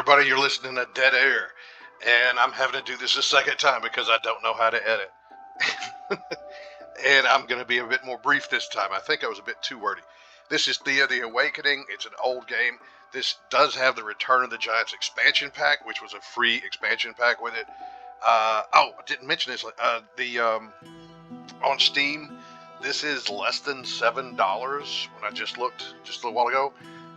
everybody, you're listening to Dead Air, and I'm having to do this a second time because I don't know how to edit. And I'm going to be a bit more brief this time. I think I was a bit too wordy. This is Thea The Awakening. It's an old game. This does have the Return of the Giants expansion pack, which was a free expansion pack with it. I didn't mention this. On Steam, this is less than $7 when I just looked just a little while ago.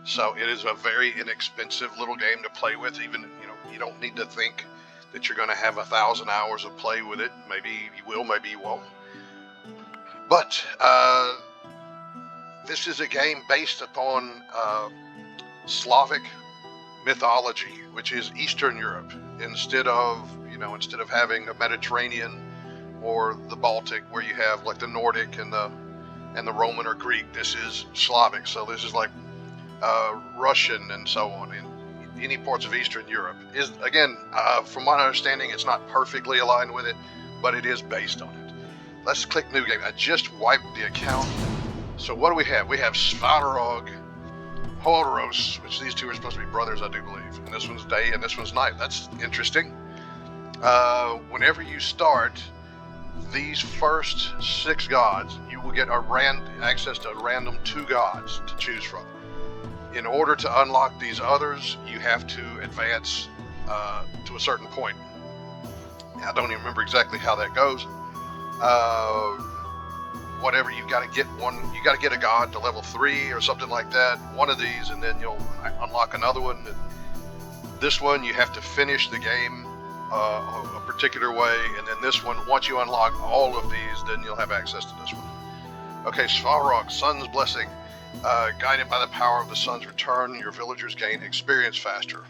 So it is a very inexpensive little game to play with. Even, you don't need to think that you're going to have 1,000 hours of play with it. Maybe you will, maybe you won't. But this is a game based upon Slavic mythology, which is Eastern Europe. Instead of having a Mediterranean or the Baltic, where you have like the Nordic and the Roman or Greek, this is Slavic. So this is like Russian and so on in any parts of Eastern Europe. Is again, from my understanding, it's not perfectly aligned with it, but it is based on it. Let's click new game. I just wiped the account. So what do we have? We have Svarog, Horos, which these two are supposed to be brothers, I do believe. And this one's day and this one's night. That's interesting. Whenever you start these first 6 gods, you will get access to a random 2 gods to choose from. In order to unlock these others, you have to advance to a certain point. I don't even remember exactly how that goes. Whatever, you got to get a god to level 3 or something like that, one of these, and then you'll unlock another one. This one you have to finish the game a particular way, and then this one, once you unlock all of these, then you'll have access to this one. Okay, Svarog, Sun's Blessing. Guided by the power of the sun's return, your villagers gain experience faster.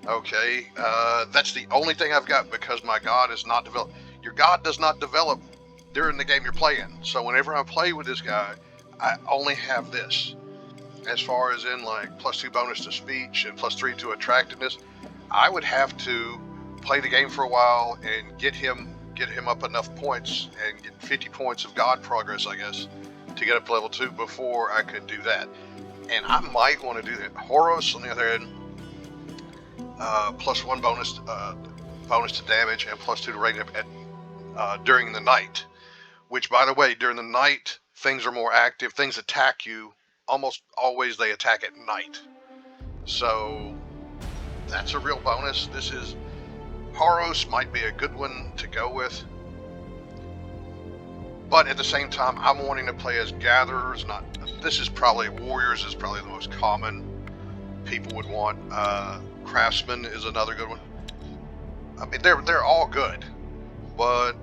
Okay, that's the only thing I've got because my god is not developed. Your god does not develop during the game you're playing. So whenever I play with this guy, I only have this. As far as in like +2 bonus to speech and +3 to attractiveness, I would have to play the game for a while and get him up enough points and get 50 points of god progress, I guess, to get up to level 2 before I could do that. And I might want to do that. Horos, on the other hand, +1 bonus to damage and +2 to rating during the night. Which, by the way, during the night, things are more active. Things attack you. Almost always they attack at night. So that's a real bonus. Horos might be a good one to go with. But at the same time, I'm wanting to play as gatherers. This is probably warriors is probably the most common people would want. Craftsman is another good one. I mean, they're all good, but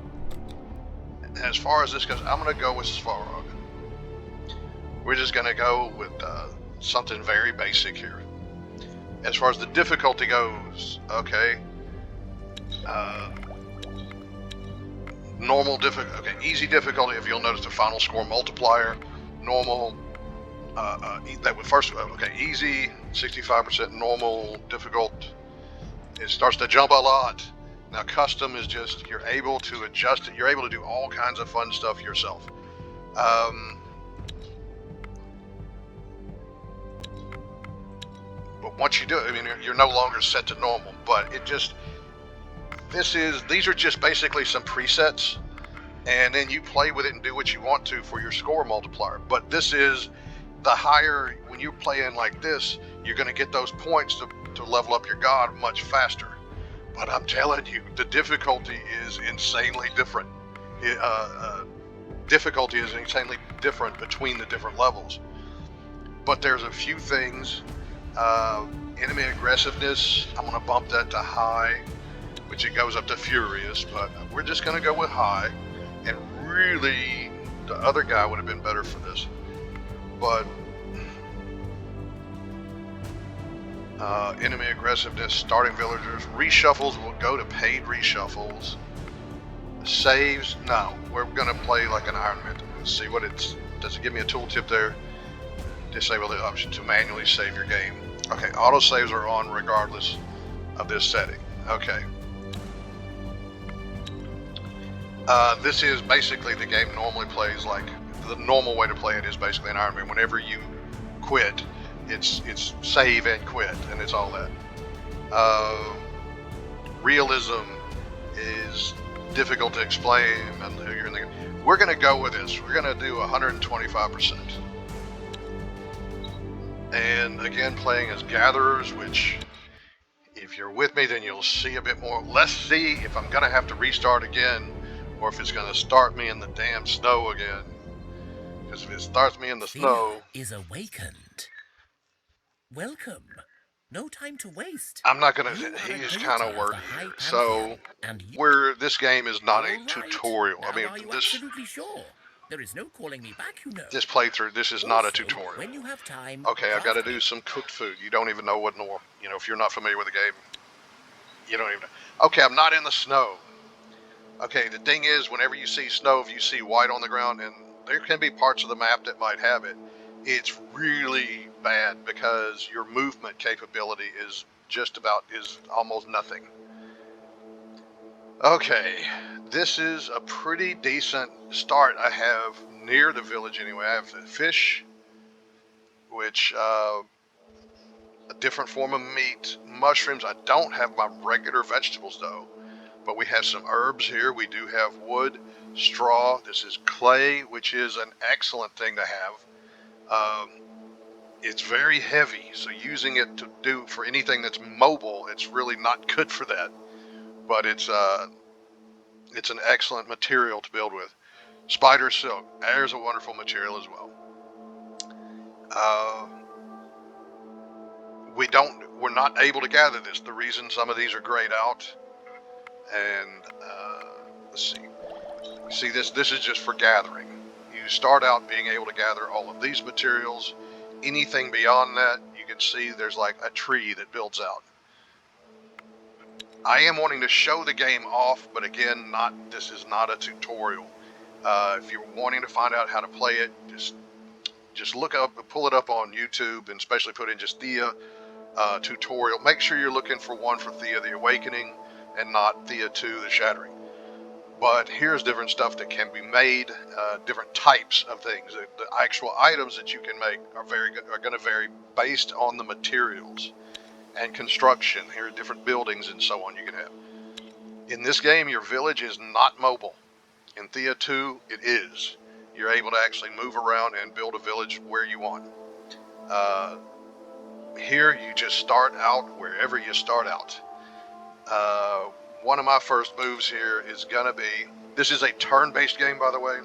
as far as this goes, I'm going to go with Svarog. We're just going to go with something very basic here. As far as the difficulty goes, okay. Normal difficulty, okay, easy difficulty. If you'll notice the final score multiplier, normal. That would first, okay, easy, 65%, normal, difficult. It starts to jump a lot. Now, custom is just, you're able to adjust it. You're able to do all kinds of fun stuff yourself. But once you do it, I mean, you're no longer set to normal. But these are just basically some presets. And then you play with it and do what you want to for your score multiplier. But this is the higher, when you're playing like this, you're going to get those points to level up your god much faster. But I'm telling you, the difficulty is insanely different. Difficulty is insanely different between the different levels. But there's a few things. Enemy aggressiveness, I'm going to bump that to high, which it goes up to furious, but we're just going to go with high. And really, the other guy would have been better for this. But enemy aggressiveness, starting villagers, reshuffles will go to paid reshuffles. Saves, no, we're going to play like an Iron Man. Let's see what does it give me a tooltip there? Disable the option to manually save your game. Okay, auto saves are on regardless of this setting. Okay. This is basically the game normally plays like, the normal way to play it is basically an Iron Man. Whenever you quit, it's save and quit, and it's all that. Realism is difficult to explain, and we're going to go with this. We're going to do 125%. And again, playing as gatherers, which if you're with me, then you'll see a bit more. Let's see if I'm going to have to restart again, or if it's going to start me in the damn snow again. Because if it starts me in the snow... Thea is awakened. Welcome. No time to waste. I'm not going to... You are a He's kind deity of of the wordy High here. Pantheon, So, and you... this game is not a All right. tutorial. I Now mean, are you absolutely sure? There is no calling me back, you know. this playthrough, this is not a Also, tutorial. when you have time, Okay, I got to craft do me. some cooked food. You don't even know what normal... You know, if you're not familiar with the game, you don't even know. Okay, I'm not in the snow. Okay, the thing is, whenever you see snow, if you see white on the ground, and there can be parts of the map that might have it, it's really bad because your movement capability is almost nothing. Okay, this is a pretty decent start. I have near the village anyway. I have fish, which a different form of meat, mushrooms. I don't have my regular vegetables though. But we have some herbs here. We do have wood, straw. This is clay, which is an excellent thing to have. It's very heavy, so using it to do for anything that's mobile, it's really not good for that. But it's an excellent material to build with. Spider silk. There's a wonderful material as well. We're not able to gather this. The reason some of these are grayed out, and let's see. See, this is just for gathering. You start out being able to gather all of these materials. Anything beyond that, you can see there's like a tree that builds out. I am wanting to show the game off, but again, this is not a tutorial. If you're wanting to find out how to play it, just pull it up on YouTube, and especially put in just Thea tutorial. Make sure you're looking for one for Thea The Awakening and not Thea 2 The Shattering. But here's different stuff that can be made, different types of things. The actual items that you can make are going to vary based on the materials and construction. Here are different buildings and so on you can have. In this game, your village is not mobile. In Thea 2, it is. You're able to actually move around and build a village where you want. Here, you just start out wherever you start out. One of my first moves here is going to be, this is a turn-based game, by the way,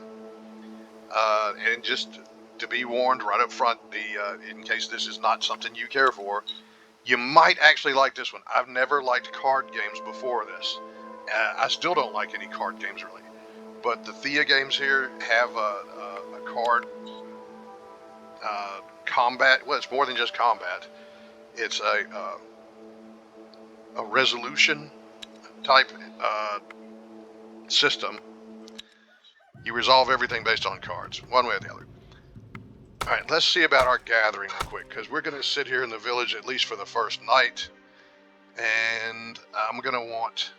and just to be warned right up front, in case this is not something you care for, you might actually like this one. I've never liked card games before this. I still don't like any card games, really. But the Thea games here have a card combat. Well, it's more than just combat. It's a resolution type system. You resolve everything based on cards, one way or the other. All right, let's see about our gathering real quick, because we're going to sit here in the village at least for the first night, and I'm going to want,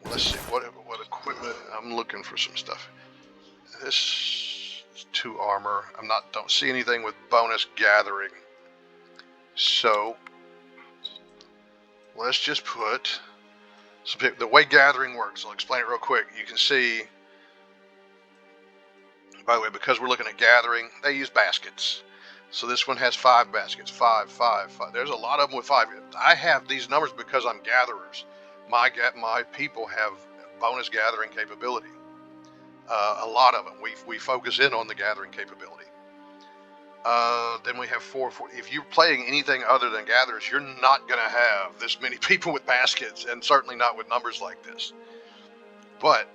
let's see, what equipment, I'm looking for some stuff. This is 2 armor. Don't see anything with bonus gathering. So, let's just put, the way gathering works, I'll explain it real quick. You can see, by the way, because we're looking at gathering, they use baskets. So this one has 5 baskets, 5, 5, 5. There's a lot of them with 5. I have these numbers because I'm gatherers. My people have bonus gathering capability. A lot of them. We focus in on the gathering capability. Then we have 4. If you're playing anything other than gatherers, you're not going to have this many people with baskets, and certainly not with numbers like this. But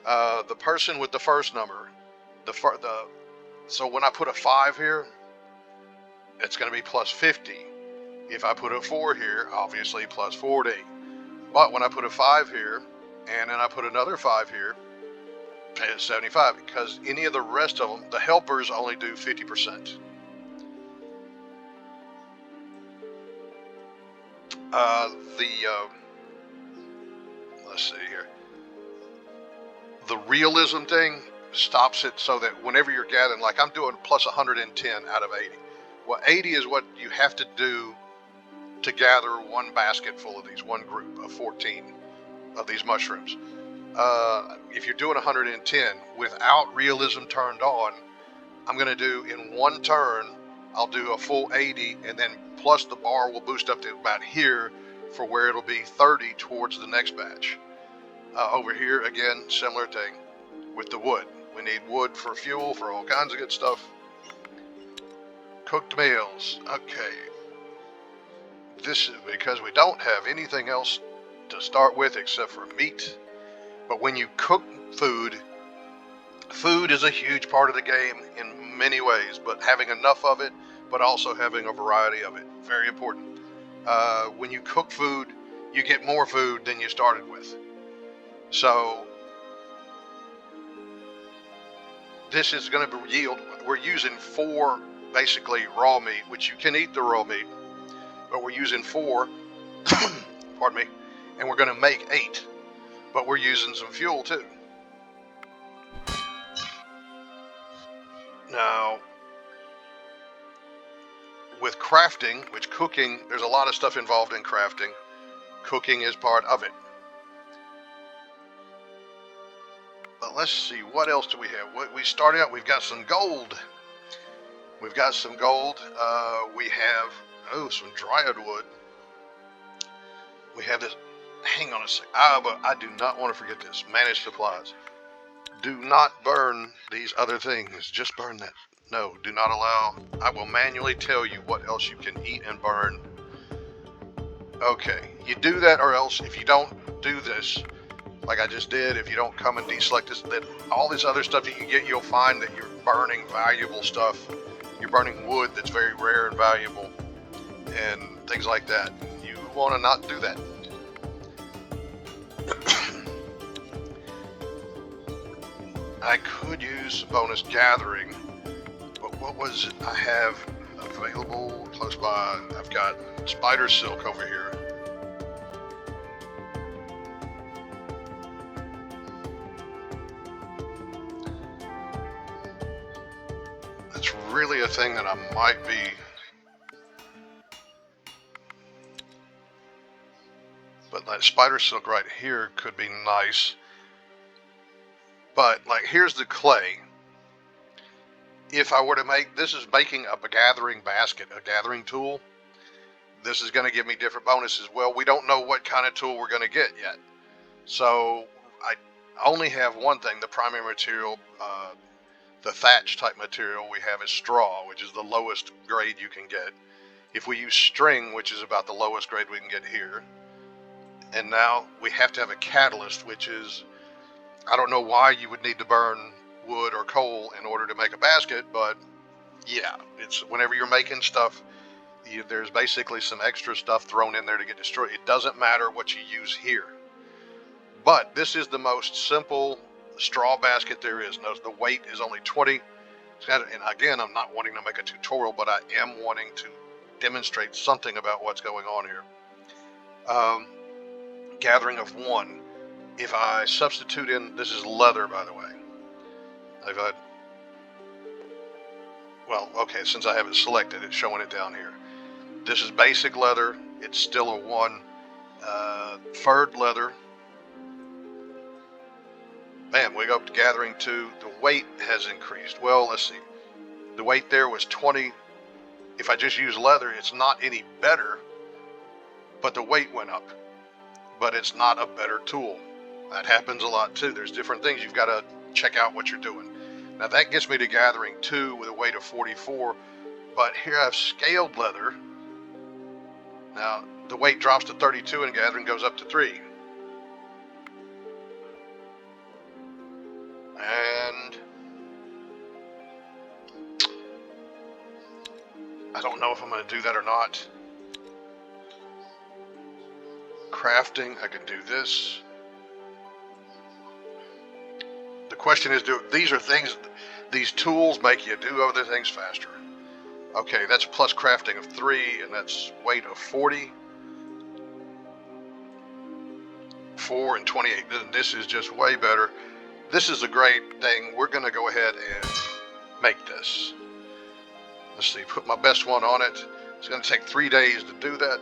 the person with the first number, so when I put a 5 here, it's going to be plus 50. If I put a 4 here, obviously plus 40. But when I put a 5 here, and then I put another 5 here, it's 75, because any of the rest of them, the helpers only do 50%. Let's see here. The realism thing stops it so that whenever you're gathering, like I'm doing plus 110 out of 80. Well, 80 is what you have to do to gather one basket full of these, one group of 14 of these mushrooms. If you're doing 110 without realism turned on, I'm going to do in one turn, I'll do a full 80, and then plus the bar will boost up to about here for where it'll be 30 towards the next batch. Over here, again, similar thing with the wood. We need wood for fuel, for all kinds of good stuff. Cooked meals. Okay. This is because we don't have anything else to start with except for meat. But when you cook food, food is a huge part of the game in many ways, but having enough of it, but also having a variety of it, very important. When you cook food, you get more food than you started with. So this is going to yield, we're using 4 basically raw meat, which you can eat the raw meat, but we're using 4, pardon me, and we're going to make 8, but we're using some fuel too. Now, with crafting, which cooking, there's a lot of stuff involved in crafting. Cooking is part of it. But let's see, what else do we have? We started out, we've got some gold. We've got some gold. We have, some dryad wood. We have this, hang on a sec. But I do not want to forget this. Managed supplies. Do not burn these other things. Just burn that. No, do not allow. I will manually tell you what else you can eat and burn. Okay, you do that, or else if you don't do this, like I just did, if you don't come and deselect this, then all this other stuff that you get, you'll find that you're burning valuable stuff. You're burning wood that's very rare and valuable, and things like that. You want to not do that. I could use bonus gathering, but what was it I have available close by? I've got spider silk over here. That's really a thing that I might be but that spider silk right here could be nice. But like, here's the clay. If I were to make, this is making a gathering basket, a gathering tool. This is going to give me different bonuses. Well, we don't know what kind of tool we're going to get yet. So I only have one thing, the primary material, the thatch type material we have is straw, which is the lowest grade you can get. If we use string, which is about the lowest grade we can get here. And now we have to have a catalyst, which is, I don't know why you would need to burn wood or coal in order to make a basket, but yeah, it's whenever you're making stuff, there's basically some extra stuff thrown in there to get destroyed. It doesn't matter what you use here. But this is the most simple straw basket there is. Notice the weight is only 20. And again, I'm not wanting to make a tutorial, but I am wanting to demonstrate something about what's going on here. Gathering of 1. If I substitute in, this is leather, by the way. Since I have it selected, it's showing it down here. This is basic leather. It's still a 1. Furred leather. Bam, we go up to gathering 2. The weight has increased. Well, let's see. The weight there was 20. If I just use leather, it's not any better, but the weight went up. But it's not a better tool. That happens a lot too. There's different things. You've got to check out what you're doing. Now that gets me to gathering 2 with a weight of 44. But here I've scaled leather. Now the weight drops to 32 and gathering goes up to 3. And I don't know if I'm going to do that or not. Crafting, I can do this. The question is, these tools make you do other things faster? Okay, that's plus crafting of 3, and that's weight of 40. 4 and 28. This is just way better. This is a great thing. We're going to go ahead and make this. Let's see, put my best one on it. It's going to take 3 days to do that.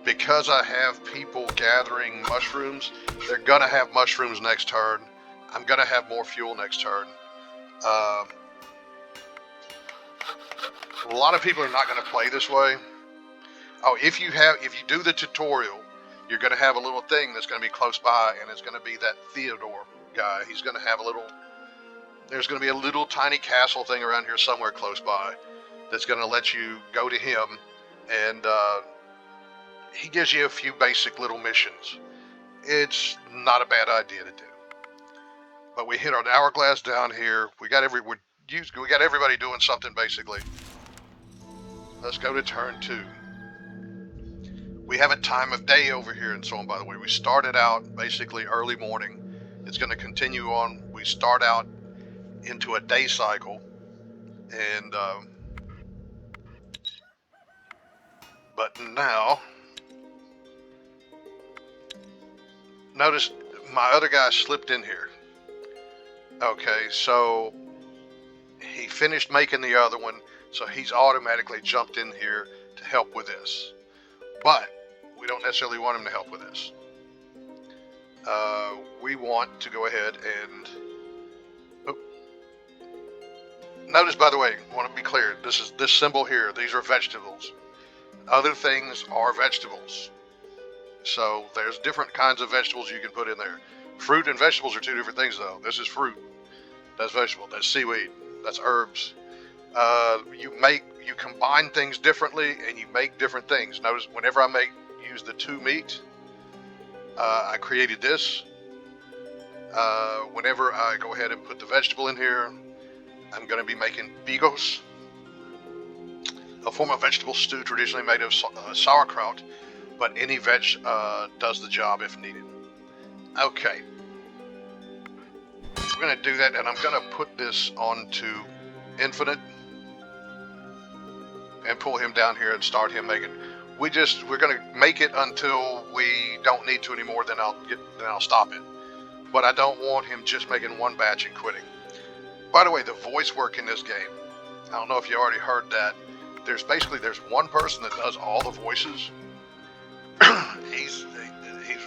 Because I have people gathering mushrooms, they're going to have mushrooms next turn. I'm going to have more fuel next turn. A lot of people are not going to play this way. Oh, if you do the tutorial, you're going to have a little thing that's going to be close by, and it's going to be that Theodore guy. He's going to have there's going to be a little tiny castle thing around here somewhere close by that's going to let you go to him, and he gives you a few basic little missions. It's not a bad idea to do. But we hit our hourglass down here. We got everybody doing something basically. Let's go to turn 2. We have a time of day over here and so on, by the way. We started out basically early morning. It's going to continue on. We start out into a day cycle. And, but now, notice my other guy slipped in here. Okay, so he finished making the other one, so he's automatically jumped in here to help with this. But we don't necessarily want him to help with this. We want to go ahead and... Notice, by the way, I want to be clear, this symbol here, these are vegetables. Other things are vegetables. So there's different kinds of vegetables you can put in there. Fruit and vegetables are two different things, though. This is fruit. That's vegetable. That's seaweed. That's herbs. You combine things differently, and you make different things. Notice, whenever I use the 2 meat, I created this. Whenever I go ahead and put the vegetable in here, I'm going to be making bigos, a form of vegetable stew traditionally made of sauerkraut, but any veg does the job if needed. Okay. We're going to do that, and I'm going to put this onto infinite and pull him down here and start him making. We're going to make it until we don't need to anymore, then I'll stop it. But I don't want him just making one batch and quitting. By the way, the voice work in this game, I don't know if you already heard that. There's one person that does all the voices. He's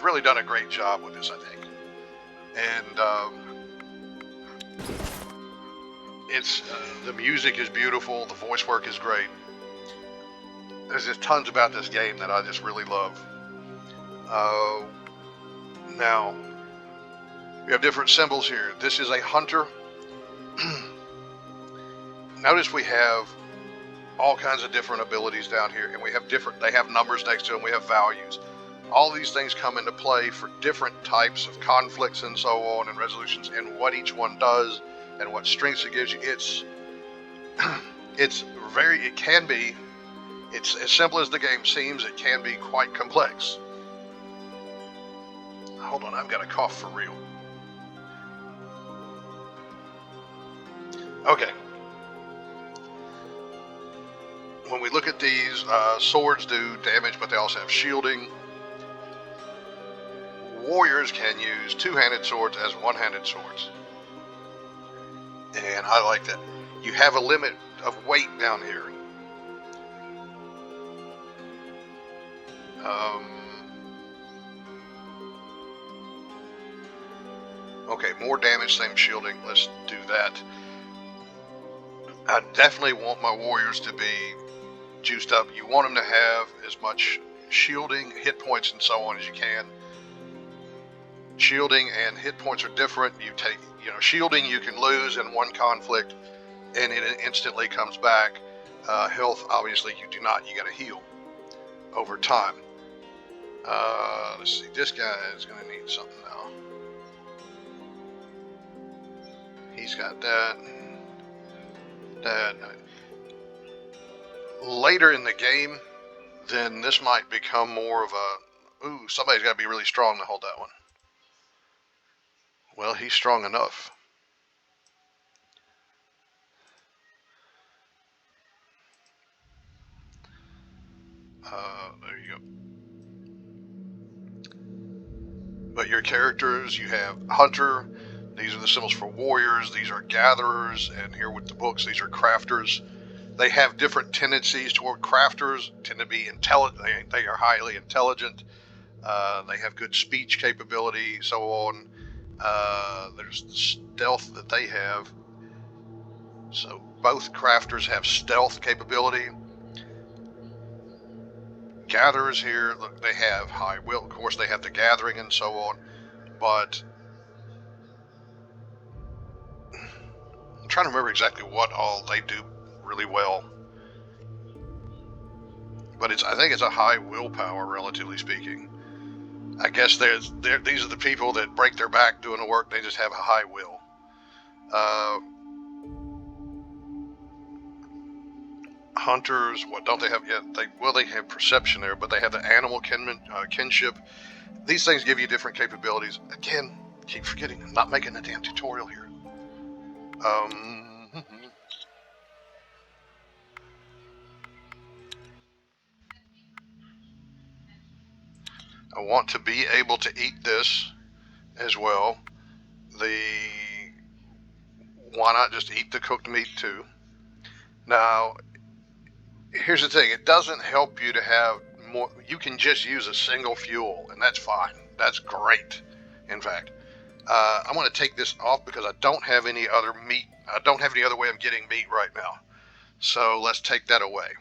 really done a great job with this, I think. And the music is beautiful. The voice work is great. There's just tons about this game that I just really love. Now, we have different symbols here. This is a hunter. Notice we have all kinds of different abilities down here, and they have numbers next to them. We have values. All these things come into play for different types of conflicts and so on, and resolutions, and what each one does and what strengths it gives you. It's as simple as the game seems. It can be quite complex. Hold on, I've got a cough for real. Okay. When we look at these, swords do damage, but they also have shielding. Warriors can use 2-handed swords as 1-handed swords. And I like that. You have a limit of weight down here. Okay, more damage, same shielding. Let's do that. I definitely want my warriors to be juiced up. You want them to have as much shielding, hit points, and so on as you can. Shielding and hit points are different. Shielding you can lose in one conflict, and it instantly comes back. Health, obviously, you do not. You got to heal over time. Let's see. This guy is going to need something now. He's got that. Later in the game, then this might become more of a... Ooh, somebody's got to be really strong to hold that one. Well, he's strong enough. There you go. But your characters, you have Hunter. These are the symbols for warriors. These are gatherers. And here with the books, these are crafters. They have different tendencies toward crafters, tend to be intelligent. They are highly intelligent. They have good speech capability, so on. There's the stealth that they have. So both crafters have stealth capability. Gatherers here, look, they have high will. Of course, they have the gathering and so on. But I'm trying to remember exactly what all they do really well. But I think it's a high willpower, relatively speaking. I guess these are the people that break their back doing the work. They just have a high will. Hunters, what don't they have yet? They have perception there, but they have the animal kinship. These things give you different capabilities. Again, keep forgetting, I'm not making a damn tutorial here. I want to be able to eat this as well. Why not just eat the cooked meat too? Now, here's the thing. It doesn't help you to have more. You can just use a single fuel, and that's fine. That's great, in fact. I'm going to take this off because I don't have any other meat. I don't have any other way of getting meat right now. So let's take that away.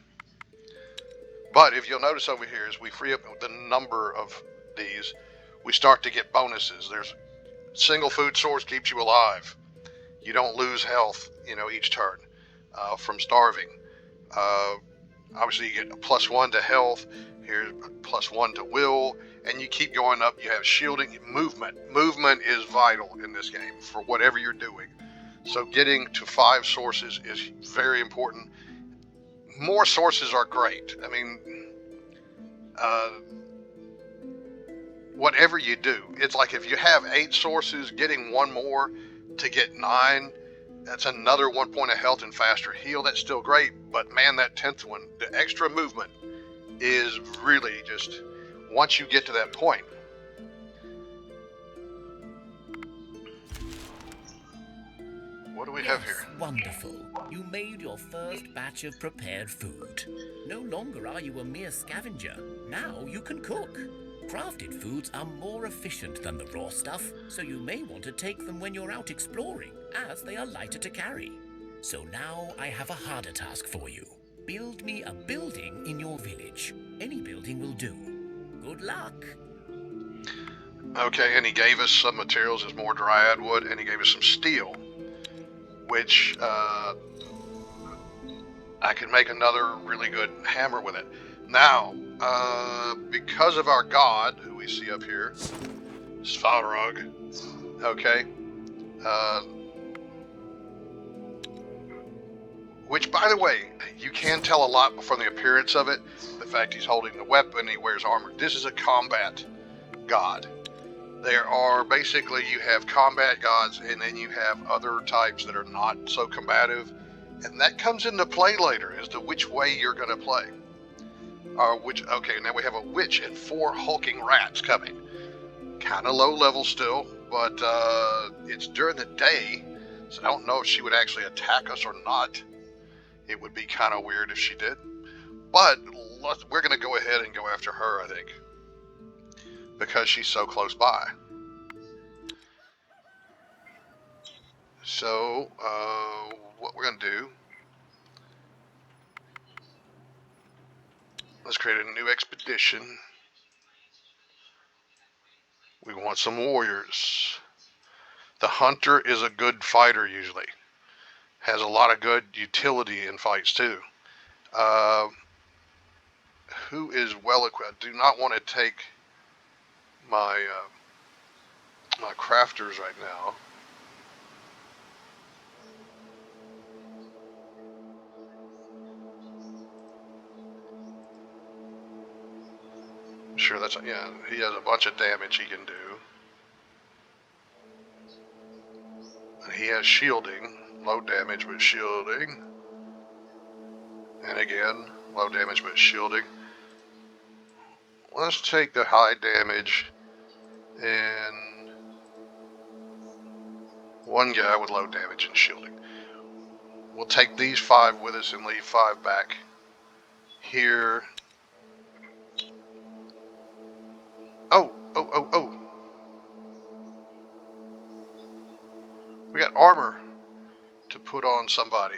But if you'll notice over here, as we free up the number of these, we start to get bonuses. There's single food source keeps you alive. You don't lose health, each turn from starving. Obviously, you get a +1 to health. Here's a +1 to will, and you keep going up. You have shielding, movement. Movement is vital in this game for whatever you're doing. So getting to 5 sources is very important. More sources are great. I mean, whatever you do, it's like if you have 8 sources, getting 1 more to get 9, that's another 1 point of health and faster heal. That's still great, but man, that 10th one, the extra movement is really just, once you get to that point. What do we have here? Wonderful. You made your first batch of prepared food. No longer are you a mere scavenger. Now you can cook. Crafted foods are more efficient than the raw stuff, so you may want to take them when you're out exploring, as they are lighter to carry. So now I have a harder task for you. Build me a building in your village. Any building will do. Good luck. Okay, and he gave us some materials as more dryad wood, and he gave us some steel, which I can make another really good hammer with it. Now, because of our god, who we see up here, Svarog, okay, which, by the way, you can tell a lot from the appearance of it. The fact he's holding the weapon, he wears armor. This is a combat god. There are basically, you have combat gods, and then you have other types that are not so combative, and that comes into play later as to which way you're going to play. Okay, now we have a witch and 4 hulking rats coming. Kind of low level still, but it's during the day, so I don't know if she would actually attack us or not. It would be kind of weird if she did. But we're going to go ahead and go after her, I think, because she's so close by. So, what we're going to do, let's create a new expedition. We want some warriors. The hunter is a good fighter usually. Has a lot of good utility in fights too. Who is well equipped? I do not want to take my my crafters right now. Sure, yeah, he has a bunch of damage he can do. And he has shielding, low damage but shielding. And again, low damage but shielding. Let's take the high damage and one guy with low damage and shielding. We'll take these 5 with us and leave 5 back here. Oh. We got armor to put on somebody.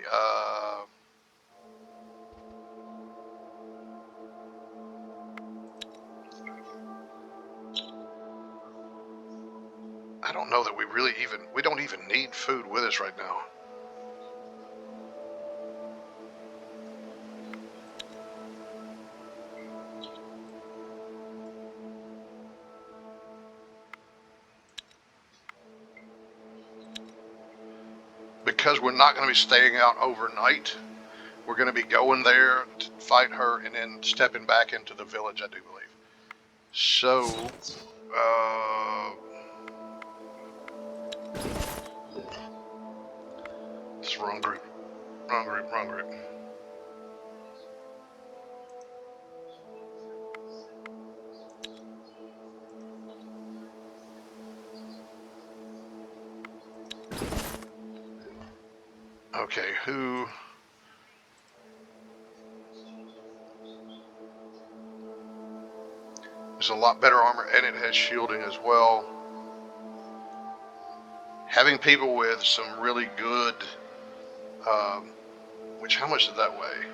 I don't know that we don't even need food with us right now. Because we're not going to be staying out overnight, we're going to be going there to fight her and then stepping back into the village, I do believe. So, it's wrong group. Okay, who? There's a lot better armor, and it has shielding as well. Having people with some really good, which how much did that weigh?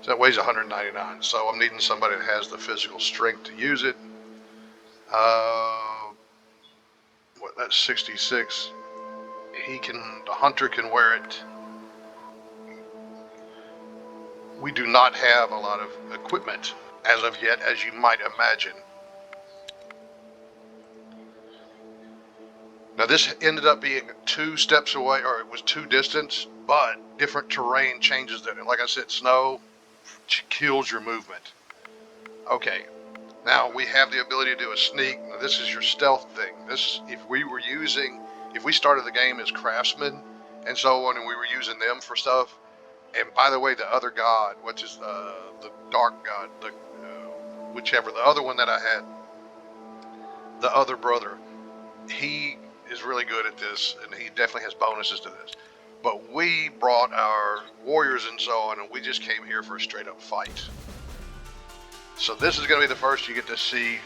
So that weighs 199. So I'm needing somebody that has the physical strength to use it. What? That's 66. The hunter can wear it. We do not have a lot of equipment as of yet, as you might imagine. Now this ended up being 2 steps away, or it was 2 distance, but different terrain changes that. Like I said, snow kills your movement. Okay, now we have the ability to do a sneak. Now this is your stealth thing. If we started the game as craftsmen and so on, and we were using them for stuff. And by the way, the other god, which is the dark god, the other one that I had, the other brother, he is really good at this, and he definitely has bonuses to this. But we brought our warriors and so on, and we just came here for a straight up fight. So this is going to be the first you get to see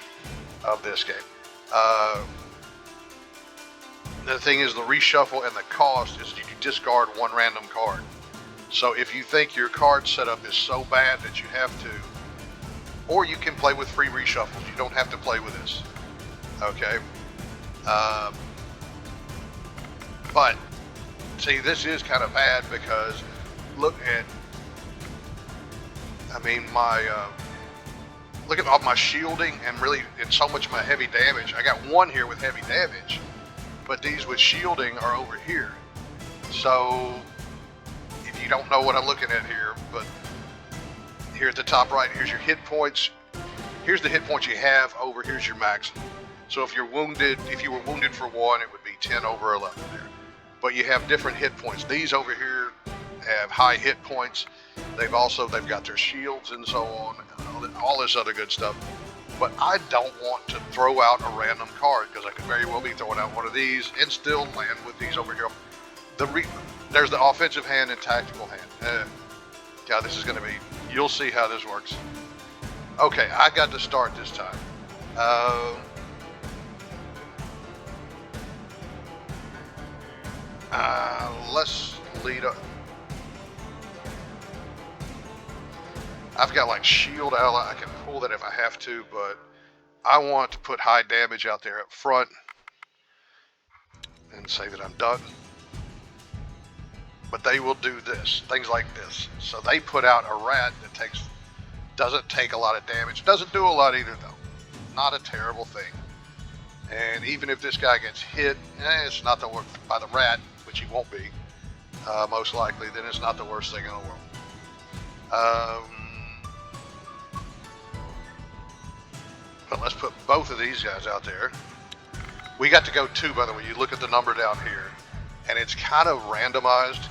of this game. The thing is, the reshuffle and the cost is you discard 1 random card. So if you think your card setup is so bad that you have to, or you can play with free reshuffles. You don't have to play with this. Okay. But see, this is kind of bad because look at all my shielding and so much of my heavy damage. I got 1 here with heavy damage, but these with shielding are over here. So if you don't know what I'm looking at here, but here at the top right, here's your hit points. Here's the hit points you have over. Here's your maximum. So if you were wounded for 1, it would be 10 over 11 there. But you have different hit points. These over here have high hit points. They've got their shields and so on, all this other good stuff. But I don't want to throw out a random card because I could very well be throwing out one of these and still land with these over here. There's the offensive hand and tactical hand. Yeah, this is going to be, you'll see how this works. Okay, I got to start this time. Let's lead up. I've got like shield ally. I can pull that if I have to, but I want to put high damage out there up front and say that I'm done. But they will do this, things like this. So they put out a rat that doesn't take a lot of damage. Doesn't do a lot either though. Not a terrible thing. And even if this guy gets hit, it's not the worst by the rat, which he won't be, most likely, then it's not the worst thing in the world. But let's put both of these guys out there. We got to go 2, by the way. You look at the number down here, and it's kind of randomized.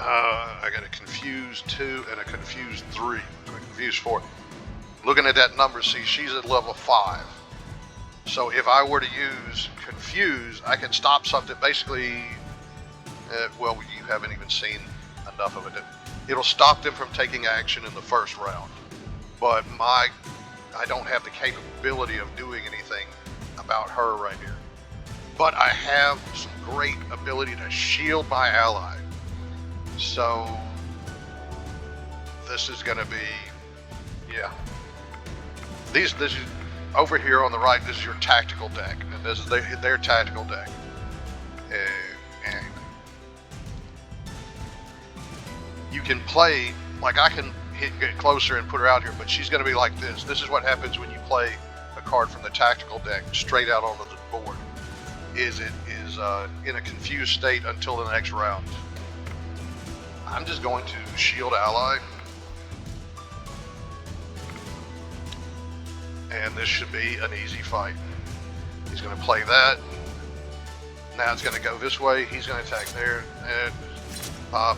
I got a confused 2 and a confused 3, and a confused 4. Looking at that number, see, she's at level 5. So if I were to use confuse, I can stop something. Basically, Well, you haven't even seen enough of it. It'll stop them from taking action in the first round. But I don't have the capability of doing anything about her right here. But I have some great ability to shield my ally. So this is going to be, yeah. This is over here on the right. This is your tactical deck, and this is their tactical deck. And you can play, like I can get closer and put her out here, but she's going to be like this. This is what happens when you play a card from the tactical deck straight out onto the board. It is in a confused state until the next round. I'm just going to shield ally. And this should be an easy fight. He's going to play that. Now it's going to go this way. He's going to attack there. And pop.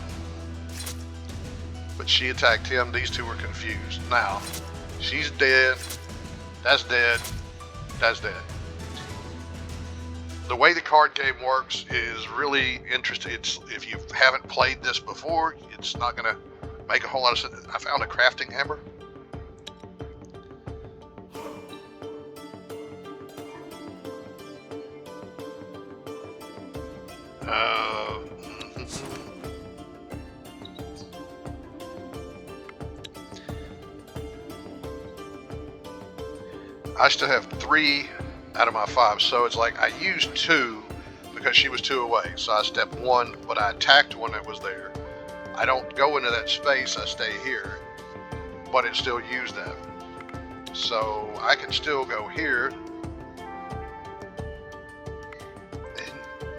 But she attacked him. These two were confused. Now, she's dead. That's dead. That's dead. The way the card game works is really interesting. If you haven't played this before, it's not going to make a whole lot of sense. I found a crafting hammer. I still have 3 out of my 5, so it's like I used 2 because she was 2 away. So I stepped 1, but I attacked one that was there. I don't go into that space, I stay here, but it still used that. So I can still go here.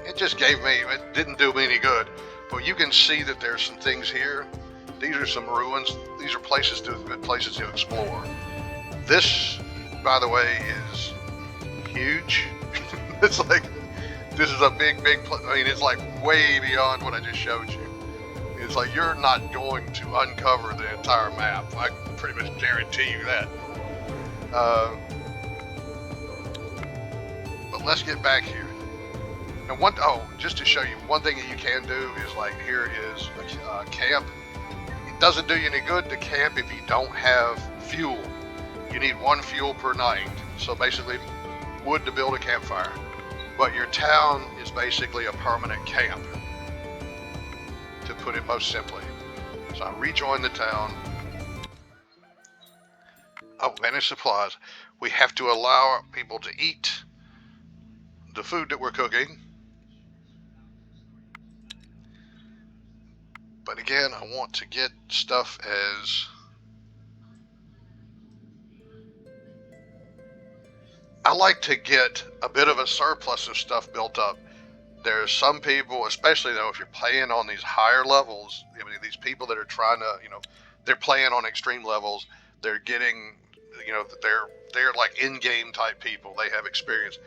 It just it didn't do me any good. But you can see that there's some things here. These are some ruins. These are good places to explore. This, by the way, is huge. It's like, this is a big I mean, it's like way beyond what I just showed you. It's like you're not going to uncover the entire map. I can pretty much guarantee you that. But let's get back here. And just to show you, one thing that you can do is, like, here is a camp. It doesn't do you any good to camp if you don't have fuel. You need 1 fuel per night. So basically, wood to build a campfire. But your town is basically a permanent camp, to put it most simply. So I rejoin the town. Oh, manage supplies. We have to allow people to eat the food that we're cooking. But again, I want to get stuff as... I like to get a bit of a surplus of stuff built up. There's some people, especially though if you're playing on these higher levels, I mean, these people that are trying to, they're playing on extreme levels. They're getting, they're like in-game type people. They have experience.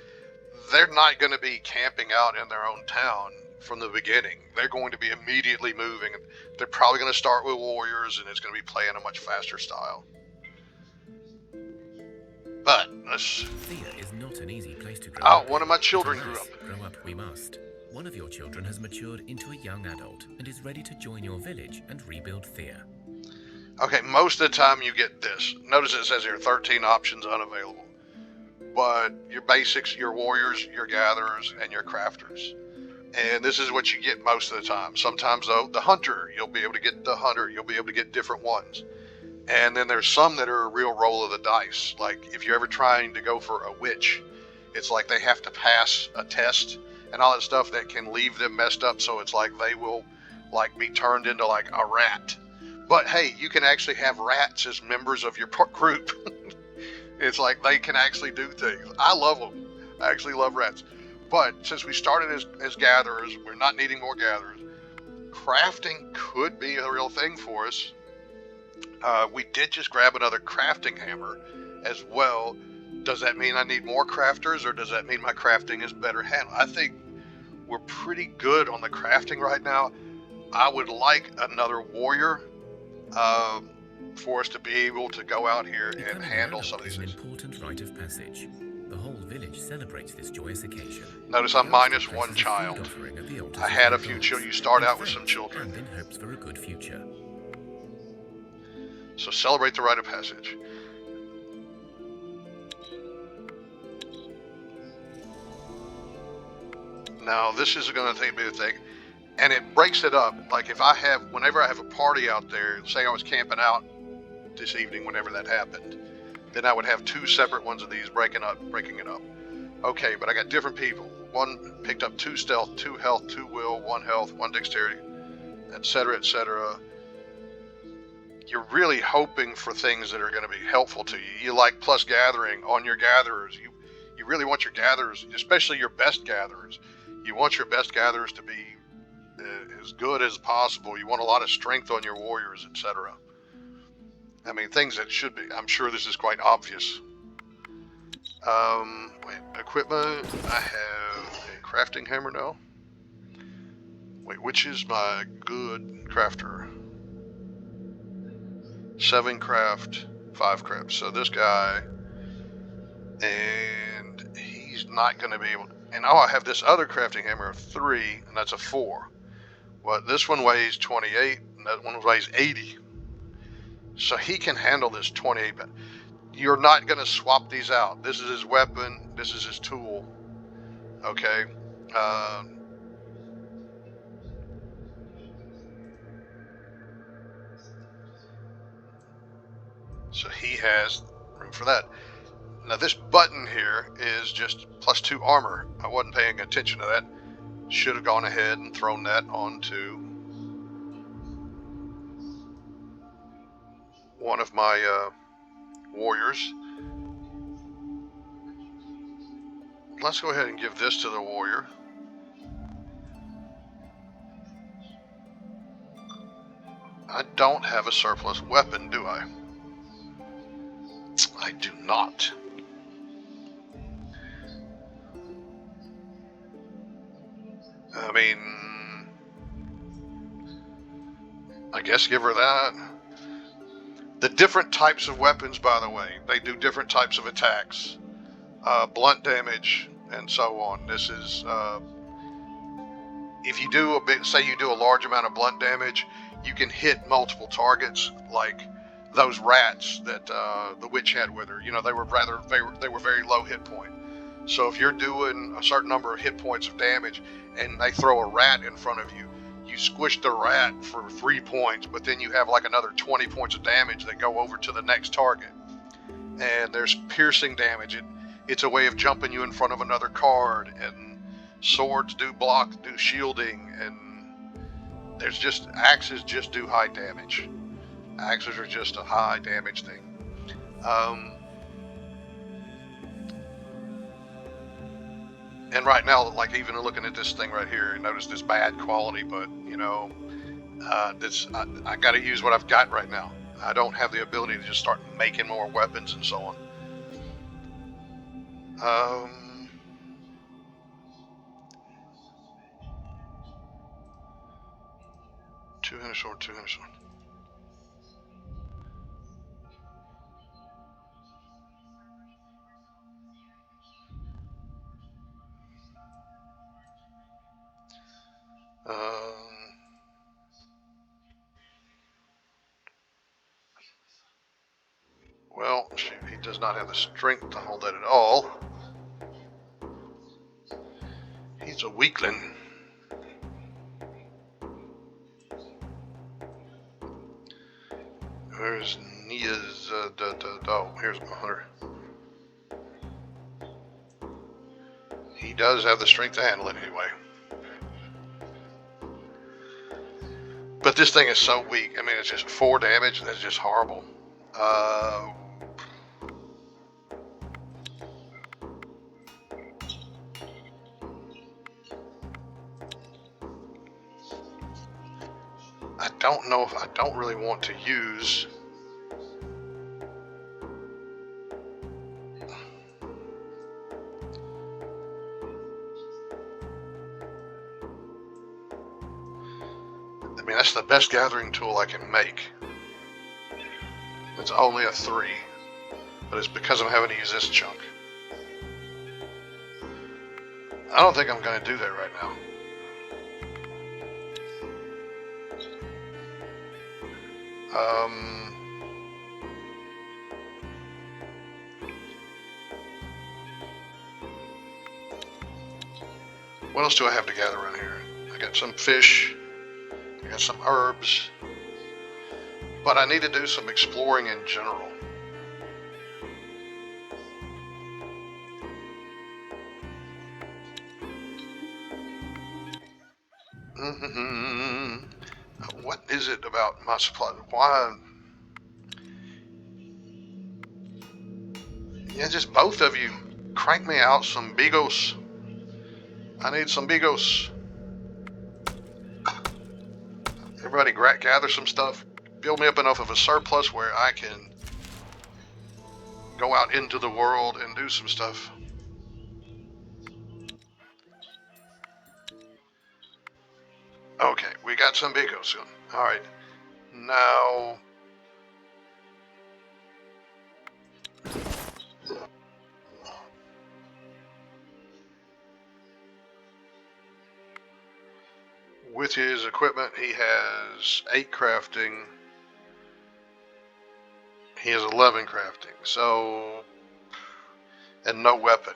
They're not going to be camping out in their own town from the beginning. They're going to be immediately moving. They're probably going to start with warriors, and it's going to be playing a much faster style. But Thea is not an easy place to grow up. up. One of my children grew up. Grow up we must. One of your children has matured into a young adult and is ready to join your village and rebuild Thea. Okay, most of the time you get this. Notice it says here 13 options unavailable. But your basics, your warriors, your gatherers, and your crafters. And this is what you get most of the time. Sometimes, though, the hunter, you'll be able to get the hunter. You'll be able to get different ones. And then there's some that are a real roll of the dice. Like if you're ever trying to go for a witch, it's like they have to pass a test and all that stuff that can leave them messed up. So it's like they will like be turned into like a rat. But hey, you can actually have rats as members of your group. It's like they can actually do things. I love them. I actually love rats. But since we started as gatherers, we're not needing more gatherers. Crafting could be a real thing for us. We did just grab another crafting hammer as well. Does that mean I need more crafters, or does that mean my crafting is better handled? I think we're pretty good on the crafting right now. I would like another warrior for us to be able to go out here and handle some of these things. An important rite of passage. The whole village village celebrates this joyous occasion. Notice The I'm host minus places one a food child. offering at the altars I of had their a few gods, children. You start in out with some thanks children. and in hopes for a good future. So celebrate the rite of passage. Now this is going to take me to think, and it breaks it up. Like whenever I have a party out there, say I was camping out this evening, whenever that happened, then I would have 2 separate ones of these breaking it up. Okay, but I got different people. One picked up 2 stealth, 2 health, 2 will, 1 health, 1 dexterity, etc., etc. You're really hoping for things that are going to be helpful to you. You like plus gathering on your gatherers. You really want your gatherers, especially your best gatherers. You want your best gatherers to be as good as possible. You want a lot of strength on your warriors, etc. I mean, things that should be. I'm sure this is quite obvious. Equipment. I have a crafting hammer now. Wait, which is my good crafter? 7 craft, 5 craft. So this guy, and he's not going to be able to, and I have this other crafting hammer of 3, and that's a 4. Well, this one weighs 28, and that one weighs 80. So he can handle this 28, but you're not going to swap these out. This is his weapon, this is his tool, okay? So he has room for that. Now this button here is just plus 2 armor. I wasn't paying attention to that. Should have gone ahead and thrown that onto one of my warriors. Let's go ahead and give this to the warrior. I don't have a surplus weapon, do I? I do not. I mean, I guess give her that. The different types of weapons, by the way, they do different types of attacks. Blunt damage and so on. This is, if you do say you do a large amount of blunt damage, you can hit multiple targets, like those rats that the witch had with her. You know, they were very low hit point. So if you're doing a certain number of hit points of damage and they throw a rat in front of you, you squish the rat for 3 points, but then you have like another 20 points of damage that go over to the next target. And there's piercing damage. It's a way of jumping you in front of another card, and swords do block, do shielding, and there's just axes just do high damage. Axes are just a high damage thing. And right now, like even looking at this thing right here, notice this bad quality, but you know, I got to use what I've got right now. I don't have the ability to just start making more weapons and so on. 200 sword, 200 sword. Well, he does not have the strength to hold that at all. He's a weakling. Where's Nia's? Oh, here's my hunter. He does have the strength to handle it anyway. But this thing is so weak. I mean, it's just 4 damage. That's just horrible. I don't know if I don't really want to use. I mean, that's the best gathering tool I can make. It's only a 3, but it's because I'm having to use this chunk. I don't think I'm going to do that right now. What else do I have to gather around here? I got some fish. I got some herbs. But I need to do some exploring in general. What is it about my supply? Why? Yeah, just both of you crank me out some bigos. I need some bigos. Everybody gather some stuff. Build me up enough of a surplus where I can go out into the world and do some stuff. Okay, we got some bigos. All right. Now, with his equipment, he has 8 crafting. He has 11 crafting. So, and no weapon.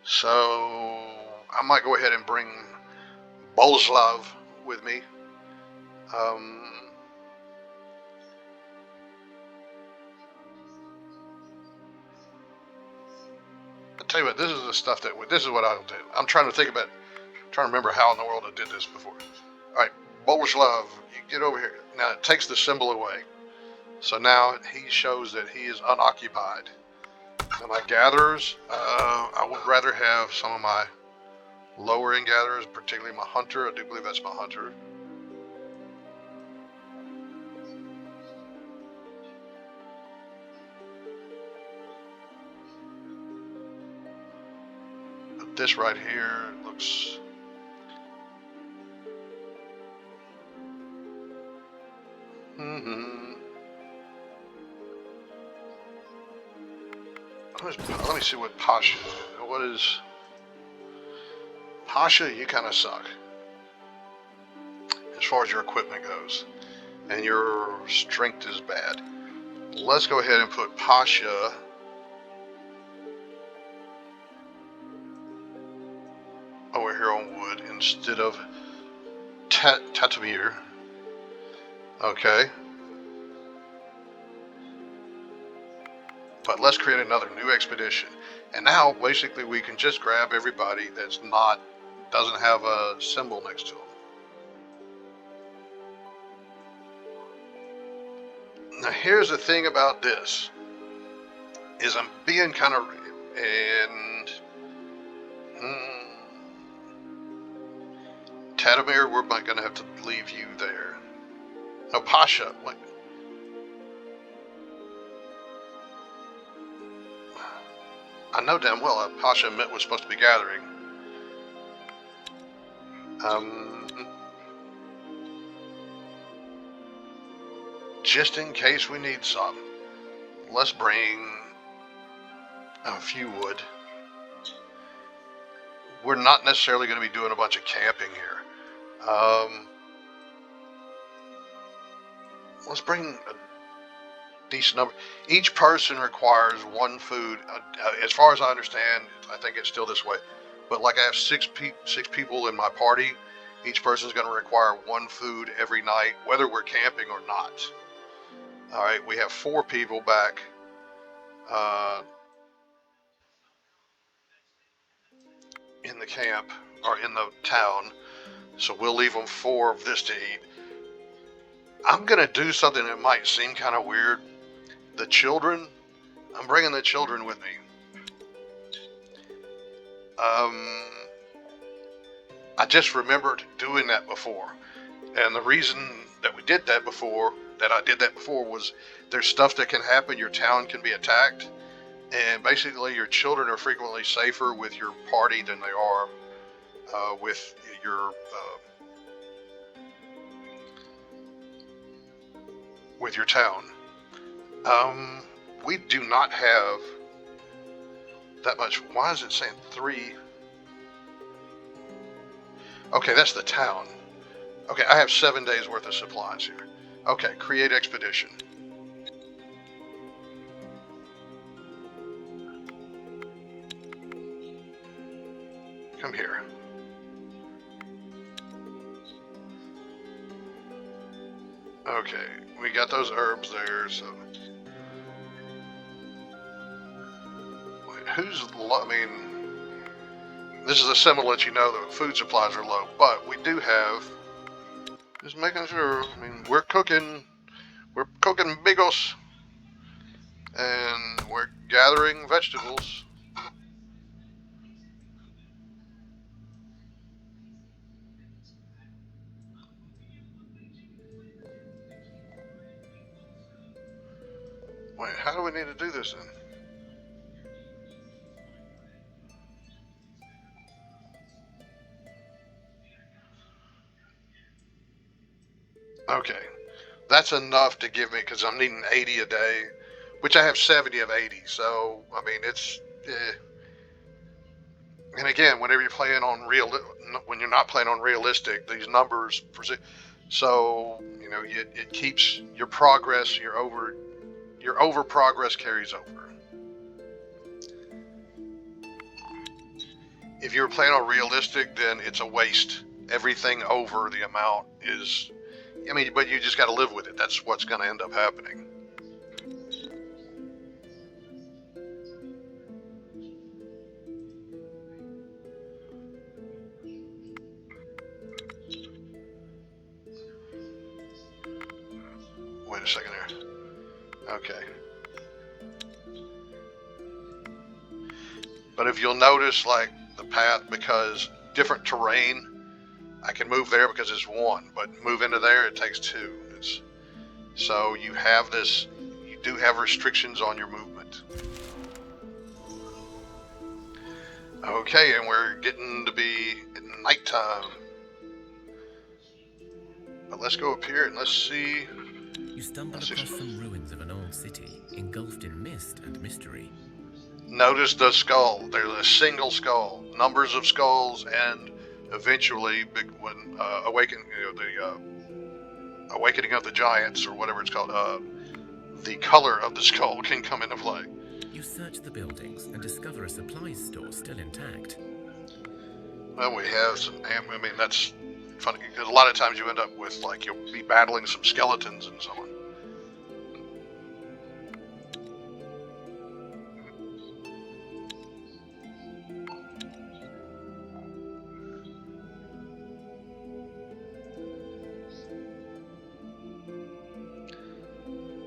So, I might go ahead and bring Boleslav with me. I'll tell you what, this is the stuff this is what I'll do. I'm trying to remember how in the world I did this before. All right, Boleslav, you get over here. Now it takes the symbol away. So now he shows that he is unoccupied. Now my gatherers, I would rather have some of my lower end gatherers, particularly my hunter. I do believe that's my hunter. But this right here looks... Let me see what Pasha is. What is... Pasha, you kind of suck. As far as your equipment goes. And your strength is bad. Let's go ahead and put Pasha over here on wood instead of Tatamir. Okay. But let's create another new expedition. And now basically we can just grab everybody that's doesn't have a symbol next to them. Now here's the thing about this, is I'm being kind of, and Tatamir, we're not going to have to leave you there. No, Pasha, what? I know damn well Pasha was supposed to be gathering. Just in case we need some, let's bring a few wood. We're not necessarily going to be doing a bunch of camping here. Let's bring a decent number. Each person requires 1 food. As far as I understand, I think it's still this way. But like I have 6 people in my party, each person is going to require 1 food every night, whether we're camping or not. All right, we have 4 people back. In the camp, or in the town, so we'll leave them 4 of this to eat. I'm gonna do something that might seem kind of weird. The children, I'm bringing the children with me. I just remembered doing that before, and the reason that I did that before, was there's stuff that can happen. Your town can be attacked, and basically your children are frequently safer with your party than they are with your town. We do not have that much. Why is it saying 3? Okay, that's the town. Okay, I have 7 days worth of supplies here. Okay, create expedition. Come here. Okay, we got those herbs there, so... Wait, I mean, this is a symbol to let you know that food supplies are low, but we do have... Just making sure, I mean, we're cooking bigos, and we're gathering vegetables. Wait, how do we need to do this then? Okay, that's enough to give me, because I'm needing 80 a day, which I have 70 of 80, so, I mean, it's... And again, whenever you're playing on when you're not playing on realistic, these numbers, so, you know, it keeps your progress, your over progress carries over. If you're playing on realistic, then it's a waste. Everything over the amount is, I mean, but you just got to live with it. That's what's going to end up happening. Wait a second here. Okay. But if you'll notice, like, the path, because different terrain, I can move there because it's 1, but move into there, it takes 2. So you do have restrictions on your movement. Okay, and we're getting to be nighttime. But let's go up here and let's see. You stumble across some ruins of an old city, engulfed in mist and mystery. Notice the skull. There's a single skull, numbers of skulls, and eventually, when Awakening of the Giants, or whatever it's called, the color of the skull can come into play. You search the buildings and discover a supplies store still intact. Well, we have some, I mean, that's funny, because a lot of times you end up with, like, you'll be battling some skeletons and so on.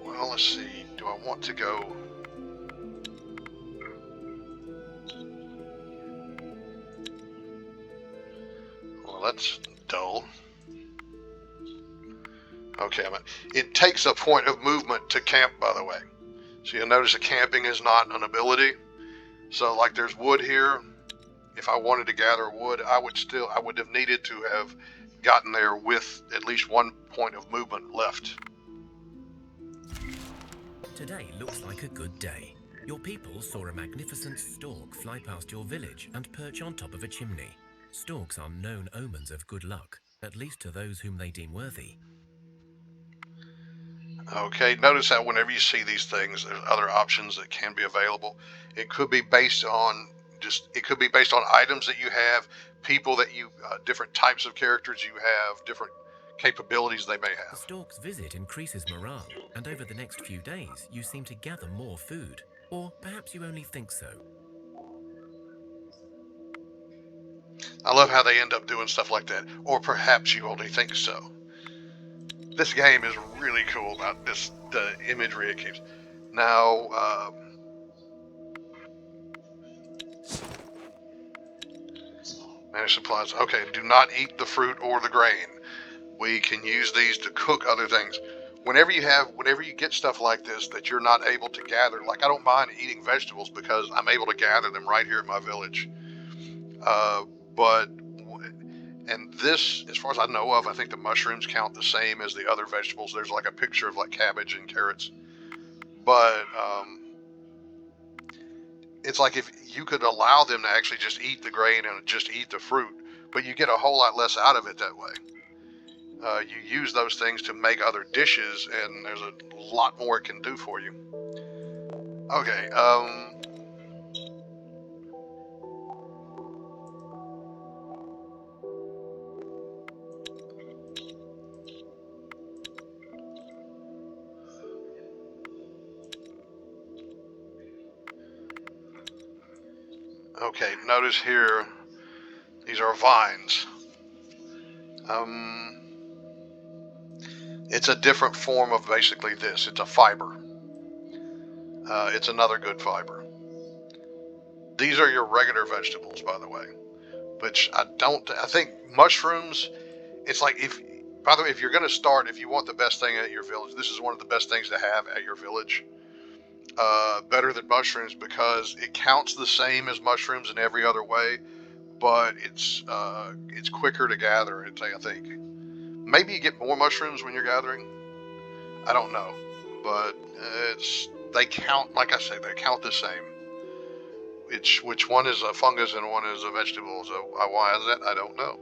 Well, let's see, do I want to go... Well, that's dull. Okay, it takes a point of movement to camp, by the way. So you'll notice that camping is not an ability. So, like, there's wood here. If I wanted to gather wood, I would have needed to have gotten there with at least 1 point of movement left. Today looks like a good day. Your people saw a magnificent stork fly past your village and perch on top of a chimney. Storks are known omens of good luck, at least to those whom they deem worthy. Okay, notice that whenever you see these things, there's other options that can be available. It could be based on items that you have, people that you, different types of characters you have, different capabilities they may The have. stork's visit increases morale, and over the next few days, you seem to gather more food. Or perhaps you only think so. I love how they end up doing stuff like that. Or perhaps you only think so. This game is really cool about the imagery it keeps. Now, manage supplies. Okay, do not eat the fruit or the grain. We can use these to cook other things. Whenever you get stuff like this that you're not able to gather, like, I don't mind eating vegetables because I'm able to gather them right here at my village. And this, as far as I know of, I think the mushrooms count the same as the other vegetables. There's like a picture of, like, cabbage and carrots. But it's like if you could allow them to actually just eat the grain and just eat the fruit, but you get a whole lot less out of it that way. You use those things to make other dishes, and there's a lot more it can do for you. Okay, okay, notice here, these are vines. It's a different form of basically this. It's a fiber. It's another good fiber. These are your regular vegetables, by the way, which I think mushrooms, it's like by the way, if you're going to start, if you want the best thing at your village, this is one of the best things to have at your village. Better than mushrooms because it counts the same as mushrooms in every other way, but it's quicker to gather. I think maybe you get more mushrooms when you're gathering. I don't know, but they count, like I say, they count the same. Which one is a fungus and one is a vegetable? So why is that? I don't know.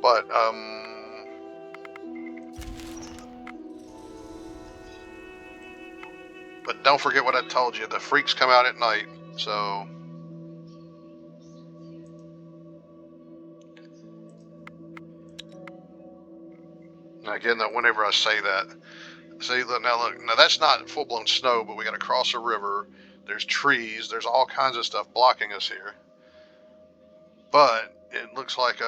But don't forget what I told you. The freaks come out at night. So again, whenever I say that, see, look, now that's not full-blown snow, but we got to cross a river. There's trees. There's all kinds of stuff blocking us here. But it looks like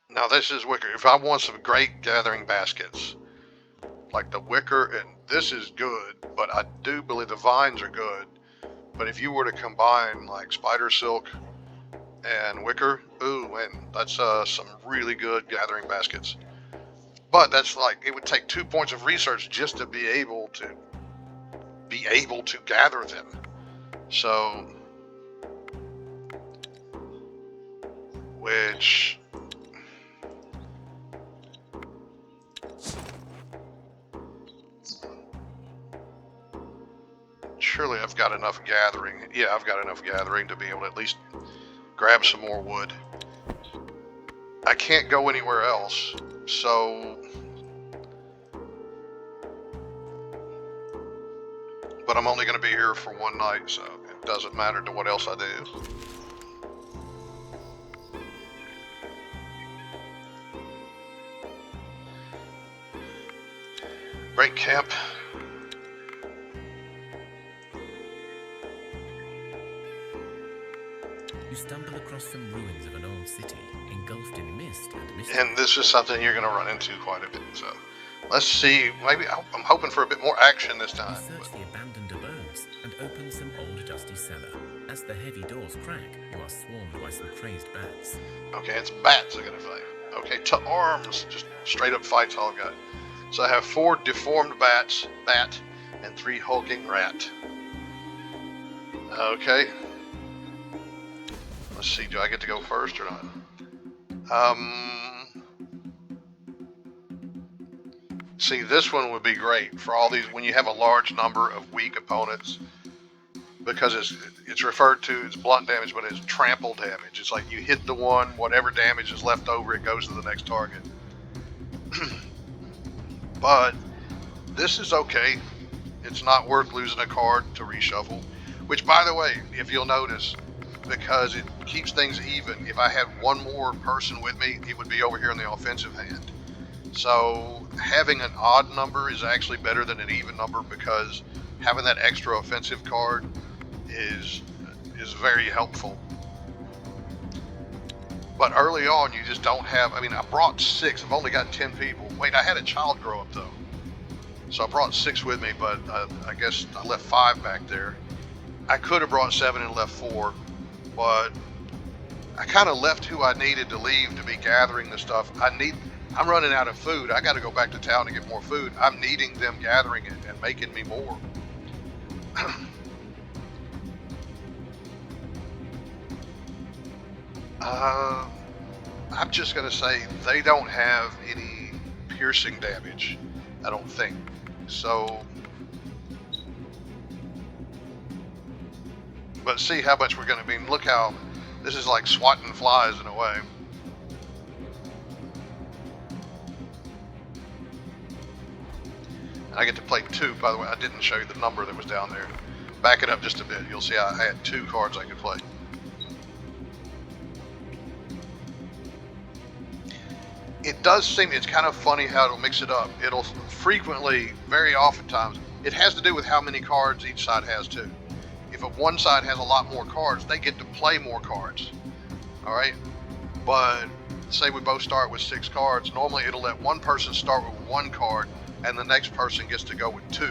now this is wicker. If I want some great gathering baskets, like the wicker, and this is good, but I do believe the vines are good. But if you were to combine like spider silk and wicker, ooh, man, that's some really good gathering baskets. But that's like, it would take 2 points of research just to be able to gather them. So, which surely I've got enough gathering. Yeah, I've got enough gathering to be able to at least grab some more wood. I can't go anywhere else, so, but I'm only going to be here for one night, so it doesn't matter to what else I do. Break camp. You stumble across some ruins of an old city, engulfed in mist and mystery. And this is something you're going to run into quite a bit, so let's see. Maybe I'm hoping for a bit more action this time. You search the abandoned abodes and open some old dusty cellar. As the heavy doors crack, you are swarmed by some crazed bats. Okay, it's bats are going to fight. Okay, to arms. Just straight up fights all I've got. So I have 4 deformed bat, and 3 hulking rat. Okay. Let's see, do I get to go first or not? See, this one would be great for all these, when you have a large number of weak opponents, because it's referred to as blunt damage, but it's trample damage. It's like you hit the one, whatever damage is left over, it goes to the next target. But this is okay. It's not worth losing a card to reshuffle, which, by the way, if you'll notice, because it keeps things even, if I had one more person with me, it would be over here in the offensive hand. So having an odd number is actually better than an even number, because having that extra offensive card is very helpful. But early on, you just don't have, I mean, I brought 6. I've only got 10 people. Wait, I had a child grow up, though. So I brought 6 with me, but I guess I left 5 back there. I could have brought 7 and left 4, but I kind of left who I needed to leave to be gathering the stuff. I'm running out of food. I got to go back to town to get more food. I'm needing them gathering it and making me more. I'm just going to say they don't have any piercing damage, I don't think. So, but see how much we're going to be. Look how this is like swatting flies in a way. And I get to play 2. By the way, I didn't show you the number that was down there. Back it up just a bit. You'll see I had 2 cards I could play. It does seem, it's kind of funny how it'll mix it up. It'll frequently, very oftentimes, it has to do with how many cards each side has too. If one side has a lot more cards, they get to play more cards. All right? But say we both start with 6 cards, normally it'll let one person start with 1 card and the next person gets to go with 2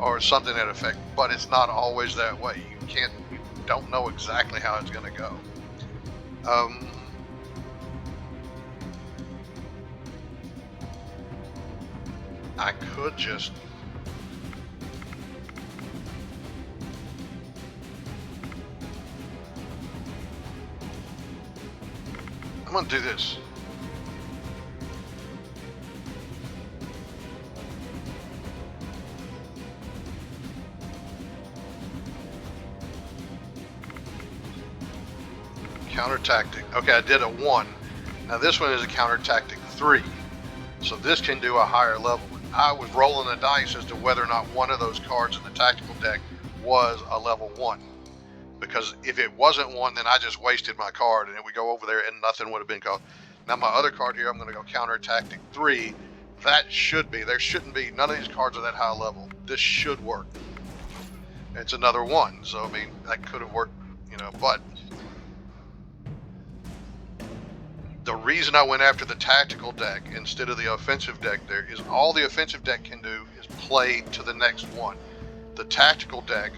or something to that effect. But it's not always that way. You don't know exactly how it's going to go. I could just I'm going to do this. Counter tactic. Okay, I did a 1. Now this one is a counter tactic 3. So this can do a higher level. I was rolling the dice as to whether or not one of those cards in the tactical deck was a level 1. Because if it wasn't 1, then I just wasted my card and it would go over there and nothing would have been called. Now my other card here, I'm going to go counter tactic 3. That should be, there shouldn't be, none of these cards are that high level. This should work. It's another 1, so I mean, that could have worked, but the reason I went after the tactical deck instead of the offensive deck there is all the offensive deck can do is play to the next one. The tactical deck,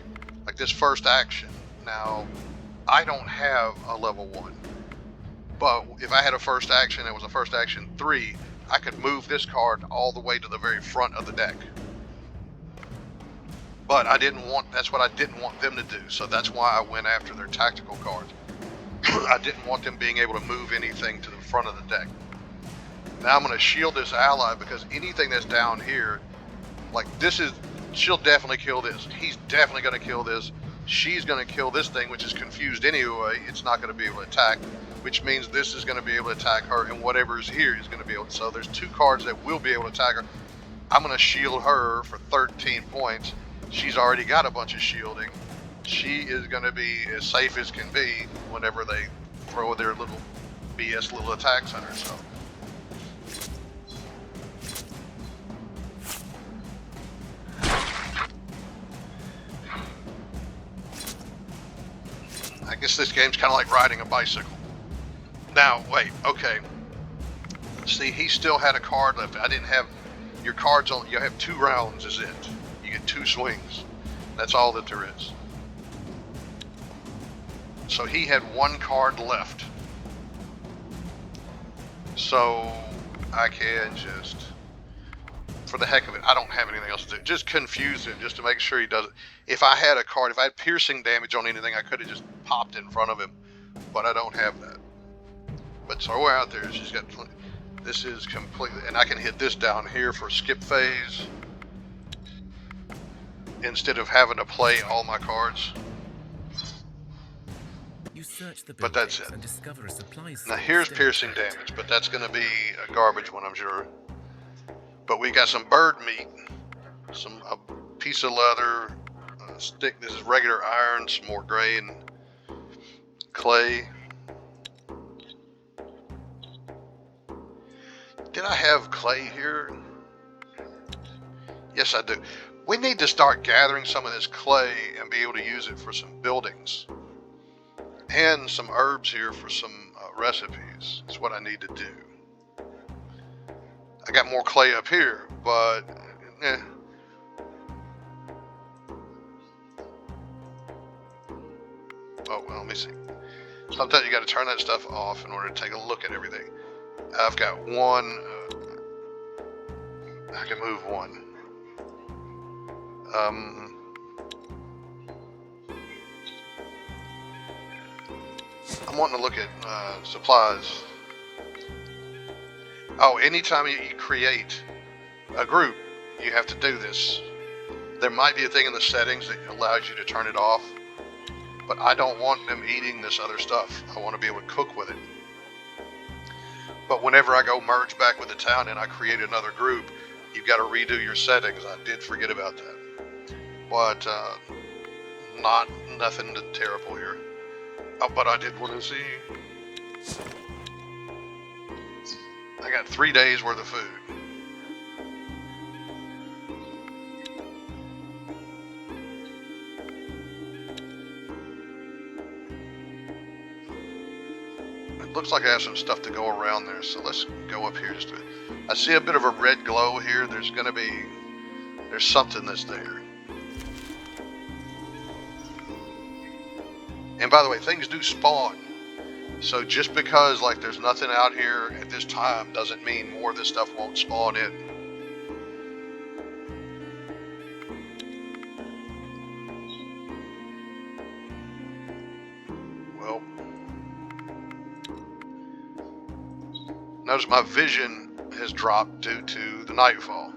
like this first action, now I don't have a level 1. But if I had a first action that was a first action 3, I could move this card all the way to the very front of the deck. But that's what I didn't want them to do, so that's why I went after their tactical cards. I didn't want them being able to move anything to the front of the deck. Now I'm going to shield this ally because anything that's down here, like she'll definitely kill this. He's definitely going to kill this. She's going to kill this thing, which is confused anyway. It's not going to be able to attack, which means this is going to be able to attack her, and whatever is here is going to be able to. So there's 2 cards that will be able to attack her. I'm going to shield her for 13 points. She's already got a bunch of shielding. She is going to be as safe as can be whenever they throw their little BS little attacks on her. So I guess this game's kind of like riding a bicycle. Now, wait, okay. See, he still had a card left. I didn't have your cards on. You have 2 rounds is it. You get 2 swings. That's all that there is. So he had 1 card left. So I can just, for the heck of it, I don't have anything else to do. Just confuse him just to make sure he does it. If I had a card, if I had piercing damage on anything, I could have just popped in front of him. But I don't have that. But so we're out there. She's got, this is completely, and I can hit this down here for skip phase instead of having to play all my cards. You search the but that's it. And discover a supply now here's piercing damage, but that's going to be a garbage one, I'm sure. But we got some bird meat, a piece of leather, a stick. This is regular iron, some more gray and clay. Did I have clay here? Yes, I do. We need to start gathering some of this clay and be able to use it for some buildings. And some herbs here for some recipes. That's what I need to do. I got more clay up here, but oh, well, let me see. Sometimes you got to turn that stuff off in order to take a look at everything. I've got 1. I can move 1. I'm wanting to look at supplies. Oh, anytime you create a group, you have to do this. There might be a thing in the settings that allows you to turn it off, but I don't want them eating this other stuff. I want to be able to cook with it. But whenever I go merge back with the town and I create another group, you've got to redo your settings. I did forget about that. But nothing terrible here. Oh, but I did want to see. I got 3 days worth of food. It looks like I have some stuff to go around there, so let's go up here just a bit. I see a bit of a red glow here. There's something that's there. And by the way, things do spawn. So just because like there's nothing out here at this time doesn't mean more of this stuff won't spawn in. Well, notice my vision has dropped due to the nightfall.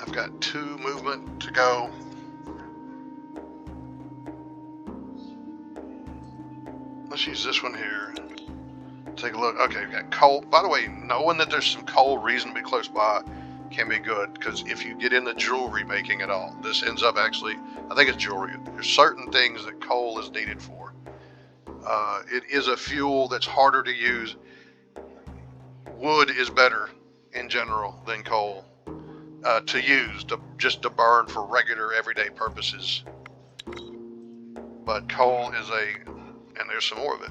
I've got 2 movement to go. Let's use this one here. Take a look. Okay, we've got coal. By the way, knowing that there's some coal reasonably close by can be good, because if you get into jewelry making at all, this ends up actually, I think it's jewelry. There's certain things that coal is needed for. It is a fuel that's harder to use. Wood is better in general than coal. To use, just to burn for regular everyday purposes. But coal is and there's some more of it.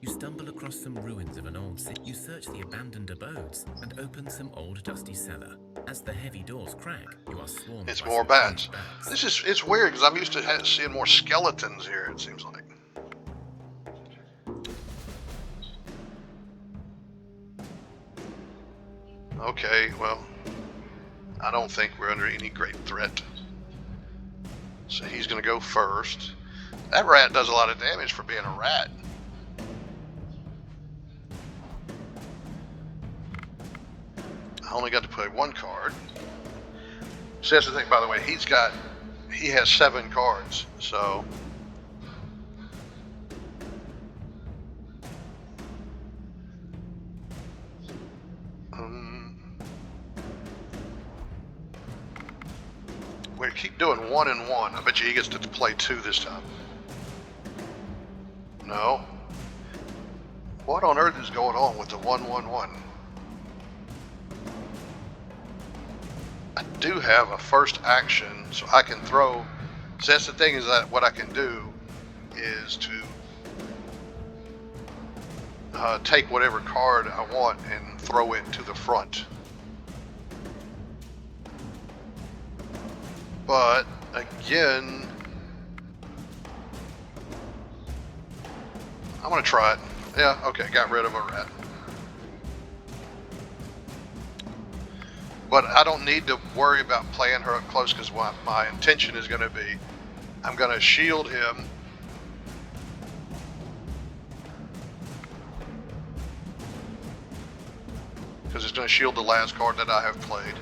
You stumble across some ruins of an old city. You search the abandoned abodes and open some old dusty cellar. As the heavy doors crack, you are swarmed It's by more some bats. bats. It's weird because I'm used to seeing more skeletons here, it seems like. Okay, well, I don't think we're under any great threat. So he's going to go first. That rat does a lot of damage for being a rat. I only got to play 1 card. So that's the thing, by the way, he has 7 cards, so. We keep doing 1 and 1. I bet you he gets to play 2 this time. No. What on earth is going on with the 1-1-1? I do have a first action, so I can throw. So that's the thing, is that what I can do is to take whatever card I want and throw it to the front. But again, I'm gonna try it. Yeah, okay, got rid of a rat. But I don't need to worry about playing her up close, because what my intention is going to be, I'm going to shield him. Because it's going to shield the last card that I have played.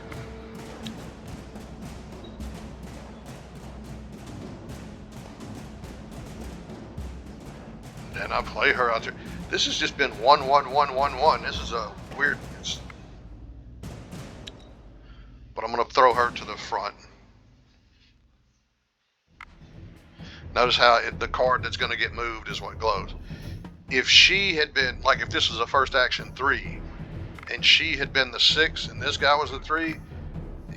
And I play her out there. This has just been 1-1-1-1-1. This is a weird. But I'm going to throw her to the front. Notice how the card that's going to get moved is what glows. If she had been, like if this was a first action 3, and she had been the 6, and this guy was the 3,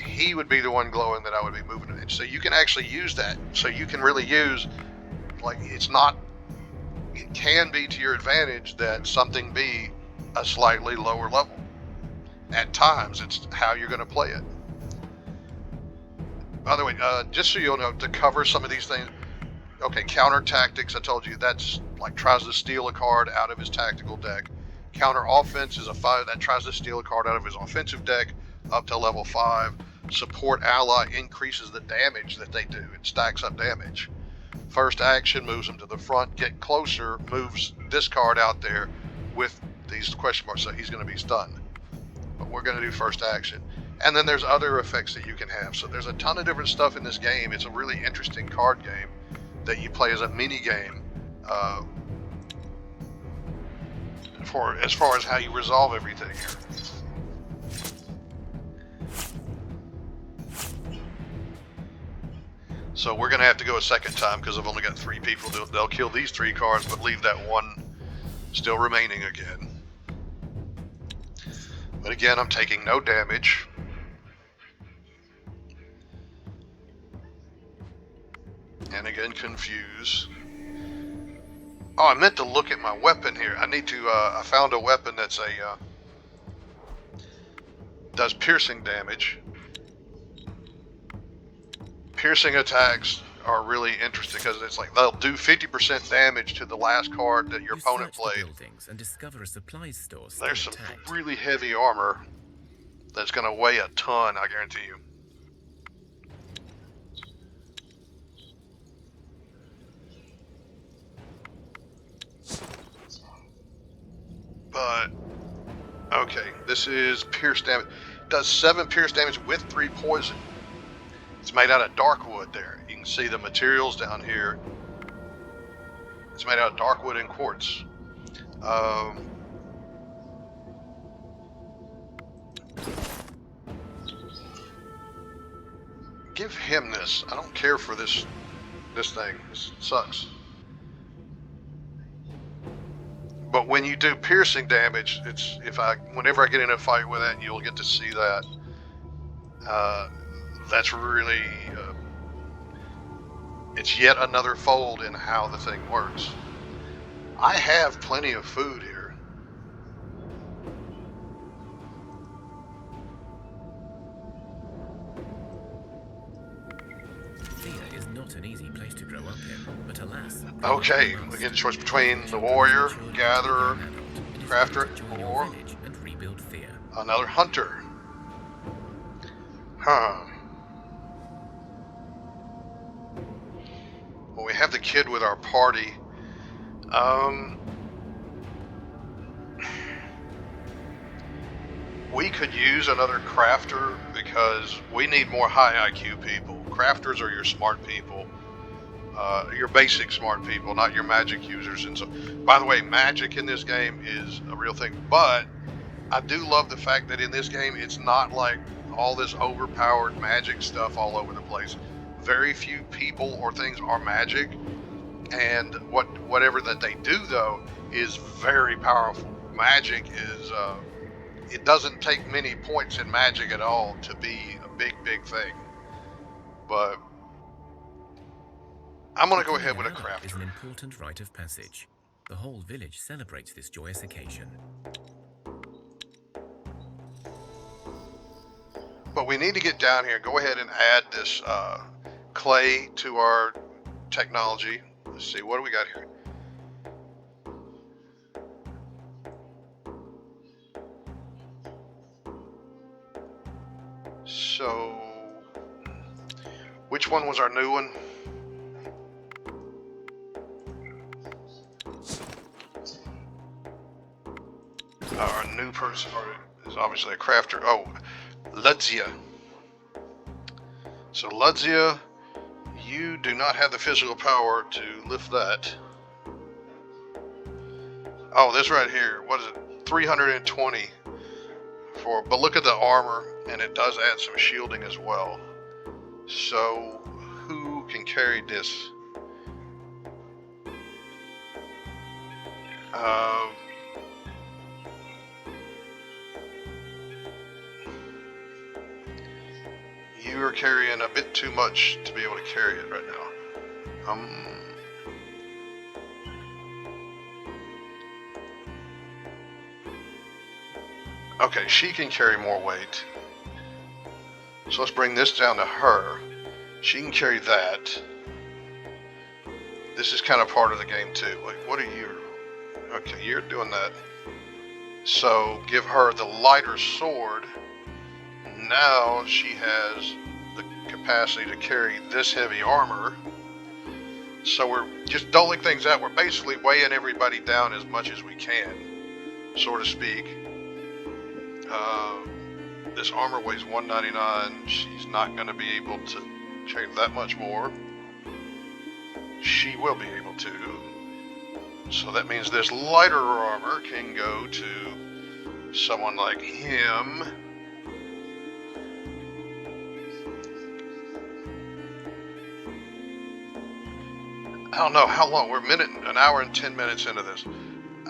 he would be the one glowing that I would be moving it. So you can actually use that. So you can really use, like, it can be to your advantage that something be a slightly lower level. At times, it's how you're going to play it. By the way, just so you'll know, to cover some of these things, okay, counter tactics, I told you, that's like tries to steal a card out of his tactical deck. Counter offense is a 5 that tries to steal a card out of his offensive deck up to level 5. Support ally increases the damage that they do. It stacks up damage. First action moves him to the front, get closer, moves this card out there with these question marks, so he's going to be stunned. But we're going to do first action. And then there's other effects that you can have. So there's a ton of different stuff in this game. It's a really interesting card game that you play as a mini game for as far as how you resolve everything here. So we're going to have to go a second time because I've only got 3 people. They'll kill these 3 cards, but leave that one still remaining again. But again, I'm taking no damage. And again, confuse. Oh, I meant to look at my weapon here. I need to, I found a weapon that's does piercing damage. Piercing attacks are really interesting because it's like they'll do 50% damage to the last card that your opponent played. Buildings and discover a supplies store. There's some really heavy armor that's going to weigh a ton, I guarantee you. But okay, this is pierce damage. Does 7 pierce damage with 3 poison. It's made out of dark wood there. You can see the materials down here. It's made out of dark wood and quartz. Give him this. I don't care for this thing. This sucks. But when you do piercing damage, it's whenever I get in a fight with it, you'll get to see that. That's really it's yet another fold in how the thing works. I have plenty of food here. Thea is not an easy place to grow up in, but alas. Okay, we get a choice between the warrior, gatherer, crafter, or another hunter. Huh. Well, we have the kid with our party. We could use another crafter because we need more high IQ people. Crafters are your smart people. Your basic smart people, not your magic users. And so, by the way, magic in this game is a real thing. But I do love the fact that in this game, it's not like all this overpowered magic stuff all over the place. Very few people or things are magic, and whatever that they do though is very powerful. Magic is it doesn't take many points in magic at all to be a big thing. But I'm gonna go ahead with a crafter. Is an important rite of passage. The whole village celebrates this joyous occasion. But we need to get down here. Go ahead and add this clay to our technology. Let's see, what do we got here? So, which one was our new one? Our new person is obviously a crafter. Oh, Ludzia. So Ludzia, you do not have the physical power to lift that. Oh, this right here, what is it? 320 for, but look at the armor, and it does add some shielding as well. So who can carry this? You are carrying a bit too much to be able to carry it right now. Okay, she can carry more weight. So let's bring this down to her. She can carry that. This is kind of part of the game too. Like, what are you? Okay, you're doing that. So give her the lighter sword. Now she has the capacity to carry this heavy armor. So we're just doling things out. We're basically weighing everybody down as much as we can, so to speak. This armor weighs 199. She's not going to be able to change that much more. She will be able to. So that means this lighter armor can go to someone like him. I don't know how long. We're an hour and 10 minutes into this.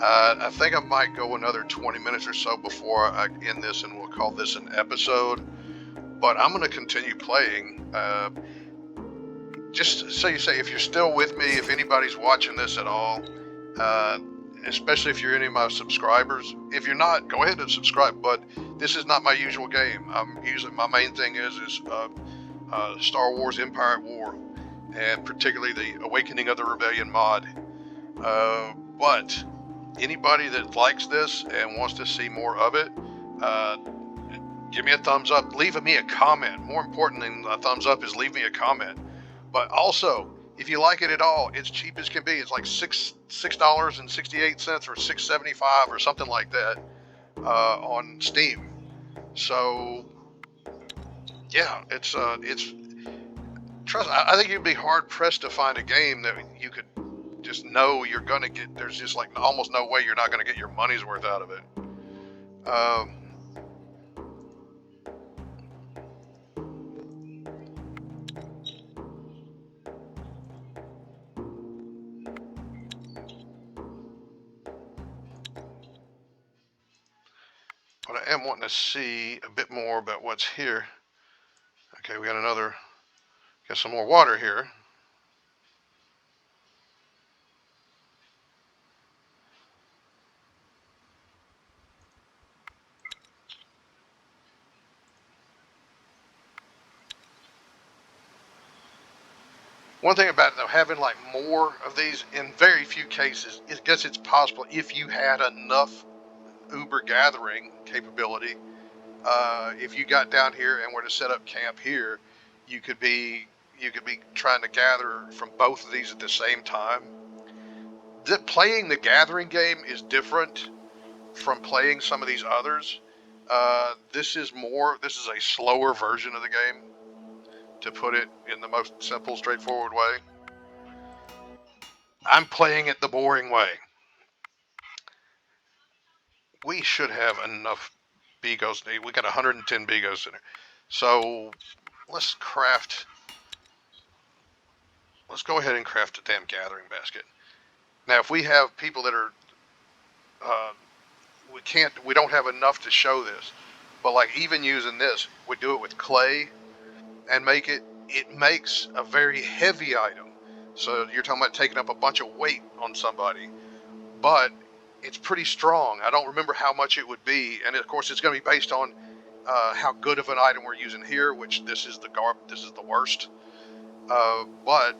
I think I might go another 20 minutes or so before I end this, and we'll call this an episode. But I'm going to continue playing. Just so you say, if you're still with me, if anybody's watching this at all, especially if you're any of my subscribers, if you're not, go ahead and subscribe. But this is not my usual game. My main thing is Star Wars Empire at War, and particularly the Awakening of the Rebellion mod. But anybody that likes this and wants to see more of it, give me a thumbs up. Leave me a comment. More important than a thumbs up is leave me a comment. But also, if you like it at all, it's cheap as can be. It's like $6.68 or $6.75 or something like that on Steam. So yeah, it's trust. I think you'd be hard pressed to find a game that you could just know you're gonna get. There's just like almost no way you're not gonna get your money's worth out of it. But I am wanting to see a bit more about what's here. Okay, we got some more water here. One thing about it though, having like more of these in very few cases, I guess it's possible if you had enough Uber gathering capability. If you got down here and were to set up camp here, you could be trying to gather from both of these at the same time. Playing the gathering game is different from playing some of these others. This is a slower version of the game, to put it in the most simple, straightforward way. I'm playing it the boring way. We should have enough Bigos. We got 110 Bigos in there. So let's go ahead and craft a damn gathering basket. Now, if we have people that are, we don't have enough to show this, but like even using this, we do it with clay and it makes a very heavy item. So you're talking about taking up a bunch of weight on somebody, but it's pretty strong. I don't remember how much it would be, and of course it's going to be based on how good of an item we're using here, which this is the worst. But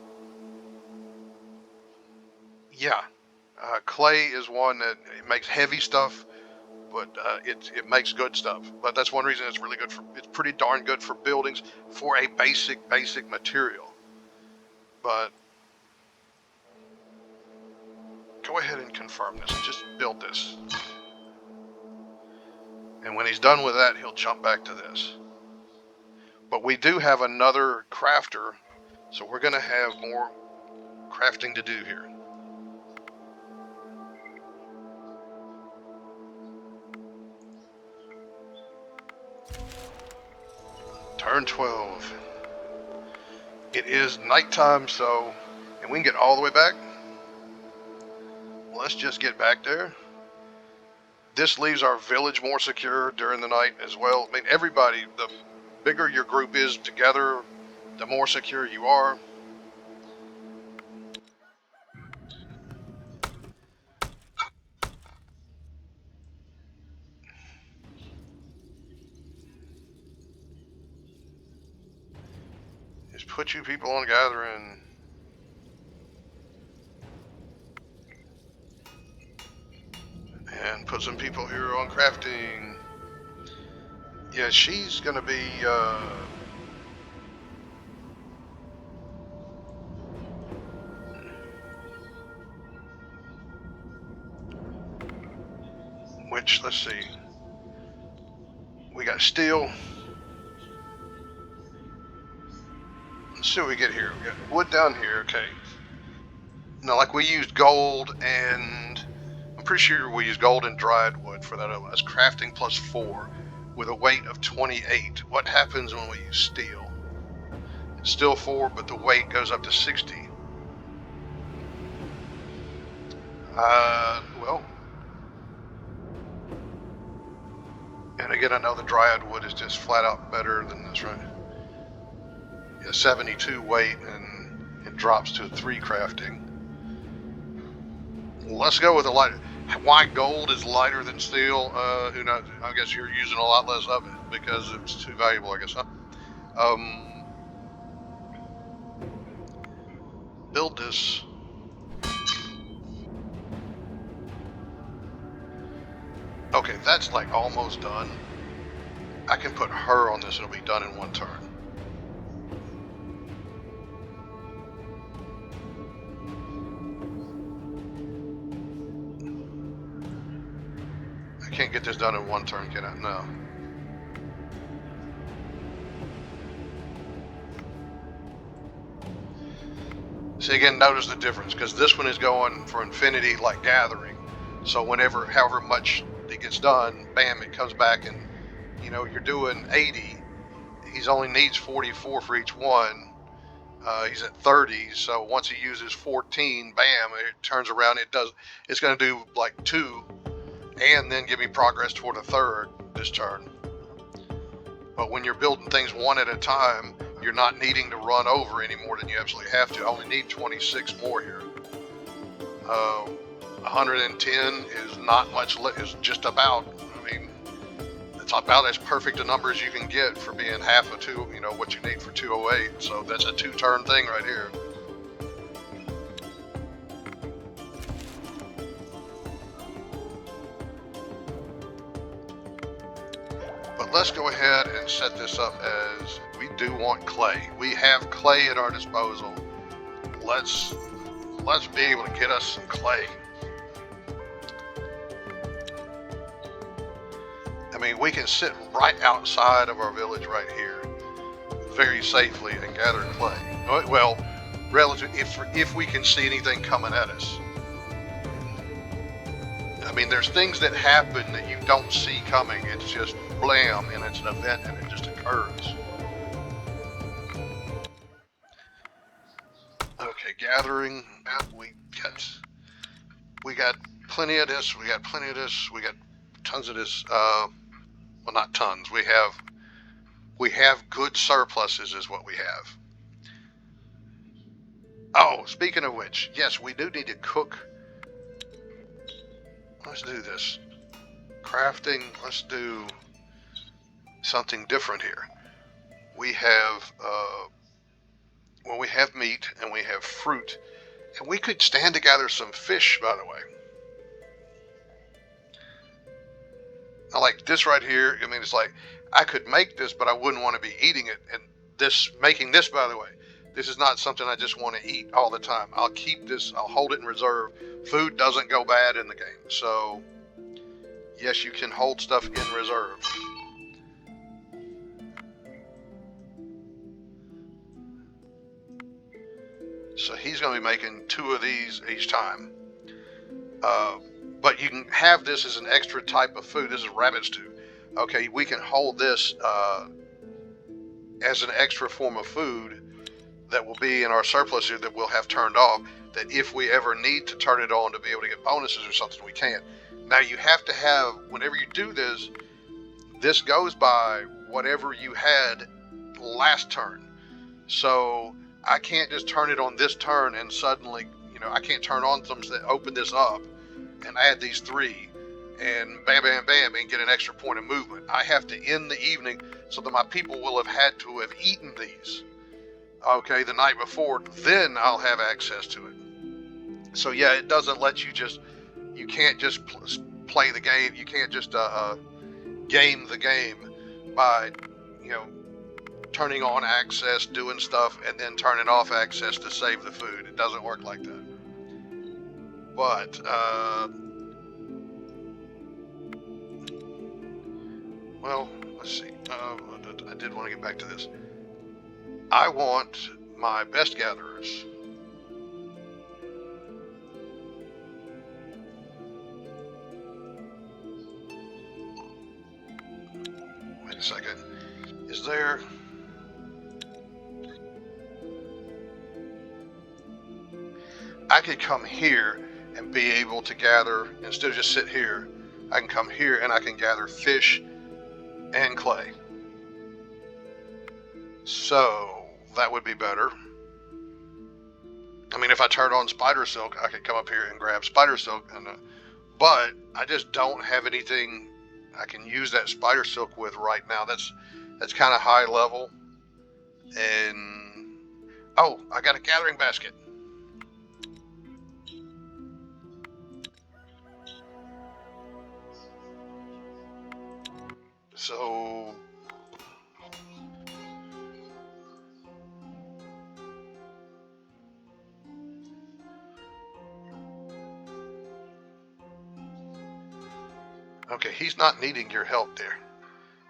yeah, clay is one that it makes heavy stuff, but it makes good stuff. But that's one reason it's really good it's pretty darn good for buildings for a basic material. But go ahead and confirm this. Just build this. And when he's done with that, he'll jump back to this. But we do have another crafter, so we're going to have more crafting to do here. Turn 12. It is nighttime, and we can get all the way back. Let's just get back there. This leaves our village more secure during the night as well. I mean, everybody, the bigger your group is together, the more secure you are. Just put you people on gathering. And put some people here on crafting. Yeah, she's gonna be, which, let's see. We got steel. Let's see what we get here. We got wood down here, okay. Now, like we used gold and I'm pretty sure we used gold and dried wood for that. That's crafting plus 4 with a weight of 28. What happens when we use steel? It's still 4, but the weight goes up to 60. Well, and again, I know the dryad wood is just flat out better than this, right? Yeah, 72 weight and it drops to 3 crafting. Let's go with a lighter. Why gold is lighter than steel? Who knows? I guess you're using a lot less of it because it's too valuable, I guess, huh? Build this. Okay, that's like almost done. I can put her on this, it'll be done in 1 turn. I can't get this done in 1 turn, can I? No. See, again, notice the difference, because this one is going for infinity like gathering. So however much it gets done, bam, it comes back and, you're doing 80. He only needs 44 for each one. He's at 30, so once he uses 14, bam, it turns around. It's going to do like 2, and then give me progress toward a 3rd this turn. But when you're building things one at a time, you're not needing to run over any more than you absolutely have to. I only need 26 more here. 110 is not much. Is just about. I mean, it's about as perfect a number as you can get for being half of 2. What you need for 208. So that's a 2-turn thing right here. But let's go ahead and set this up as we do want clay. We have clay at our disposal. Let's be able to get us some clay. I mean, we can sit right outside of our village right here very safely and gather clay. Well, relative if we can see anything coming at us. I mean, there's things that happen that you don't see coming. It's just blam, and it's an event, and it just occurs. Okay, gathering. We got plenty of this. We got plenty of this. We got tons of this. Well, not tons. We have good surpluses, is what we have. Oh, speaking of which, yes, we do need to cook. Let's do this. Crafting. Let's do something different here. We have we have meat and we have fruit, and we could stand to gather some fish, by the way. I like this right here. I mean, it's like I could make this, but I wouldn't want to be eating it. And making this, by the way, this is not something I just want to eat all the time. I'll keep this. I'll hold it in reserve. Food doesn't go bad in the game, so yes, you can hold stuff in reserve. So he's going to be making 2 of these each time. But you can have this as an extra type of food. This is rabbit stew. Okay, we can hold this as an extra form of food that will be in our surplus here that we'll have turned off, that if we ever need to turn it on to be able to get bonuses or something, we can. Now you have to have, whenever you do this, this goes by whatever you had last turn. So I can't just turn it on this turn and suddenly, I can't turn on something that open this up and add these 3 and bam, bam, bam, and get an extra point of movement. I have to end the evening so that my people will have had to have eaten these, okay, the night before. Then I'll have access to it. So yeah, it doesn't let you can't just play the game. You can't just game the game by, turning on access, doing stuff, and then turning off access to save the food. It doesn't work like that. But Well, let's see. I did want to get back to this. I want my best gatherers. Wait a second. Is there... I could come here and be able to gather, instead of just sit here, I can come here and I can gather fish and clay. So that would be better. I mean, if I turned on spider silk, I could come up here and grab spider silk, but I just don't have anything I can use that spider silk with right now. That's kind of high level. And oh, I got a gathering basket. So okay, he's not needing your help there.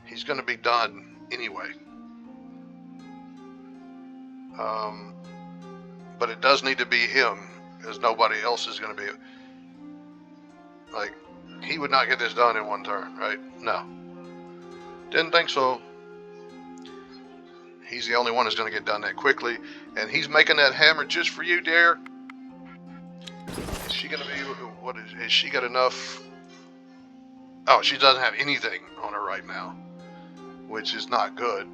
He's going to be done anyway. But it does need to be him, because nobody else is going to be, like, he would not get this done in one turn, right? No. Didn't think so. He's the only one who's going to get done that quickly, and he's making that hammer just for you, dear. Is she going to be, what is she got enough? Oh, she doesn't have anything on her right now, which is not good.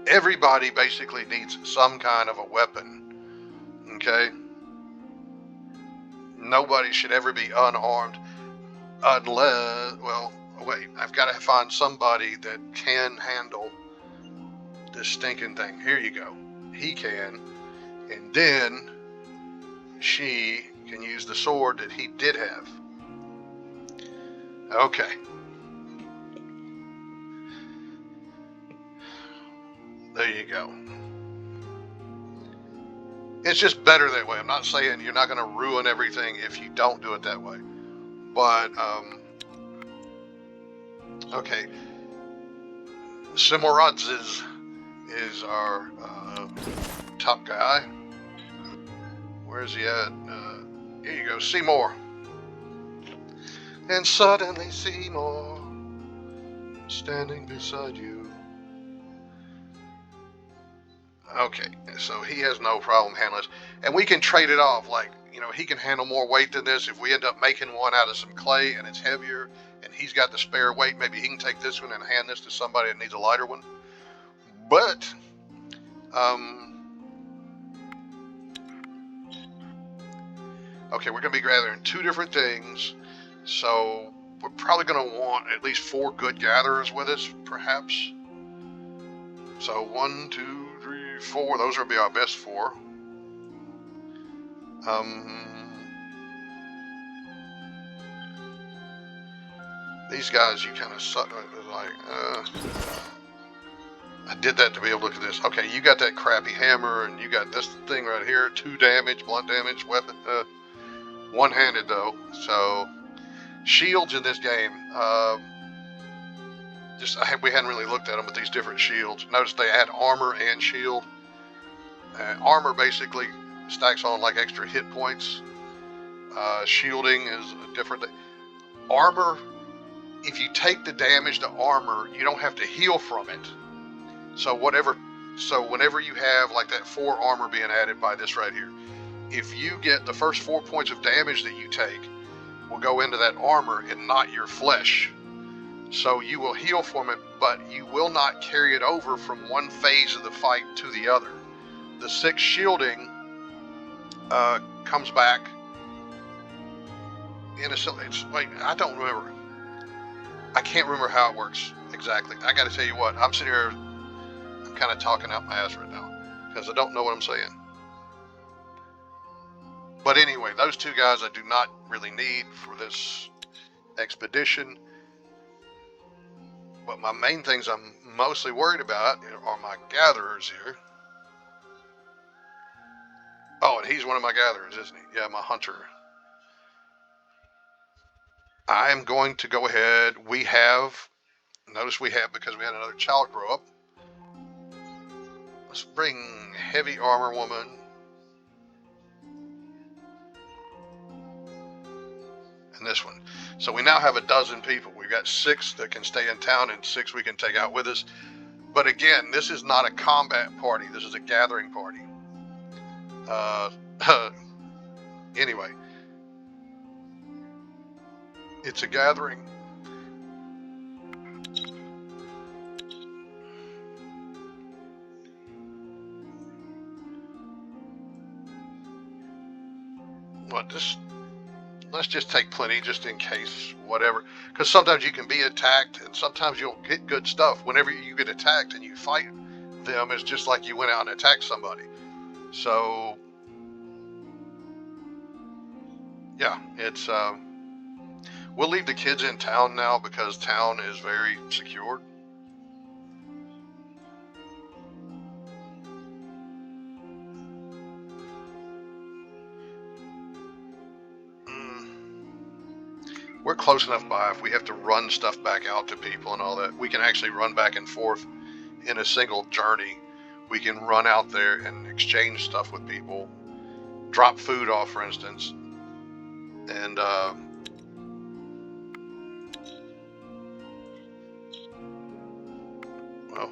Everybody basically needs some kind of a weapon, okay? Nobody should ever be unarmed unless, well, wait, I've got to find somebody that can handle this stinking thing. Here you go. He can. And then she can use the sword that he did have. Okay. There you go. It's just better that way. I'm not saying you're not going to ruin everything if you don't do it that way. But, okay. Simoradz is our top guy. Where is he at? Here you go, Seymour. And suddenly Seymour standing beside you. Okay, so he has no problem handling this. And we can trade it off. Like, you know, he can handle more weight than this. If we end up making one out of some clay and it's heavier and he's got the spare weight, maybe he can take this one and hand this to somebody that needs a lighter one. But, okay, we're going to be gathering two different things. So we're probably going to want at least 4 good gatherers with us, perhaps. So 1, 2, 3, 4. Those will be our best 4. These guys, you kind of suck. Like, I did that to be able to look at this. Okay, you got that crappy hammer, and you got this thing right here. 2 damage, blunt damage, weapon. One-handed though. So shields in this game. We hadn't really looked at them with these different shields. Notice they add armor and shield. Armor basically stacks on like extra hit points. Shielding is a different thing. Armor, if you take the damage to armor, you don't have to heal from it. So whenever you have like that 4 armor being added by this right here, if you get the first 4 points of damage that you take will go into that armor and not your flesh. So you will heal from it, but you will not carry it over from one phase of the fight to the other. The 6 shielding comes back in a... Wait, I don't remember. I can't remember how it works exactly. I got to tell you what, I'm sitting here, I'm kind of talking out my ass right now because I don't know what I'm saying. But anyway, those 2 guys I do not really need for this expedition. But my main things I'm mostly worried about are my gatherers here. Oh, and he's one of my gatherers, isn't he? Yeah, my hunter. I am going to go ahead. We have Notice we have, because we had another child grow up. Let's bring Heavy Armor Woman. And this one. So we now have a dozen people. We've got 6 that can stay in town and 6 we can take out with us. But again, this is not a combat party. This is a gathering party. Anyway, it's a gathering. Let's just take plenty just in case, whatever. Because sometimes you can be attacked and sometimes you'll get good stuff. Whenever you get attacked and you fight them, it's just like you went out and attacked somebody. So, yeah, it's, we'll leave the kids in town now because town is very secured. We're close enough by. If we have to run stuff back out to people and all that, we can actually run back and forth in a single journey. We can run out there and exchange stuff with people, drop food off, for instance, and well,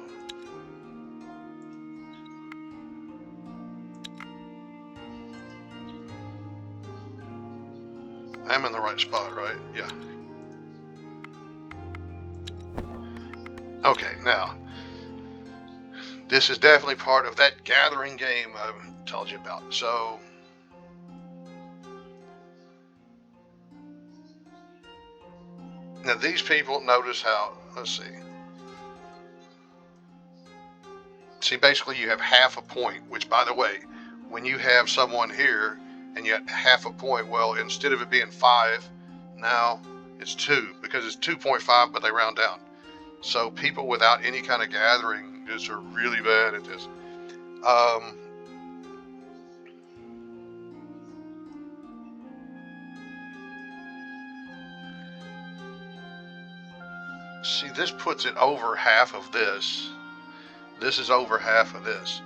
I'm in the right spot, right? Yeah. Okay, now, this is definitely part of that gathering game I told you about. So, now these people, notice how, let's see. See, basically you have half a point, which, by the way, when you have someone here and you have half a point, well, instead of it being 5, now it's 2, because it's 2.5, but they round down. So people without any kind of gathering just are really bad at this. See, this puts it over half of this. This is over half of this.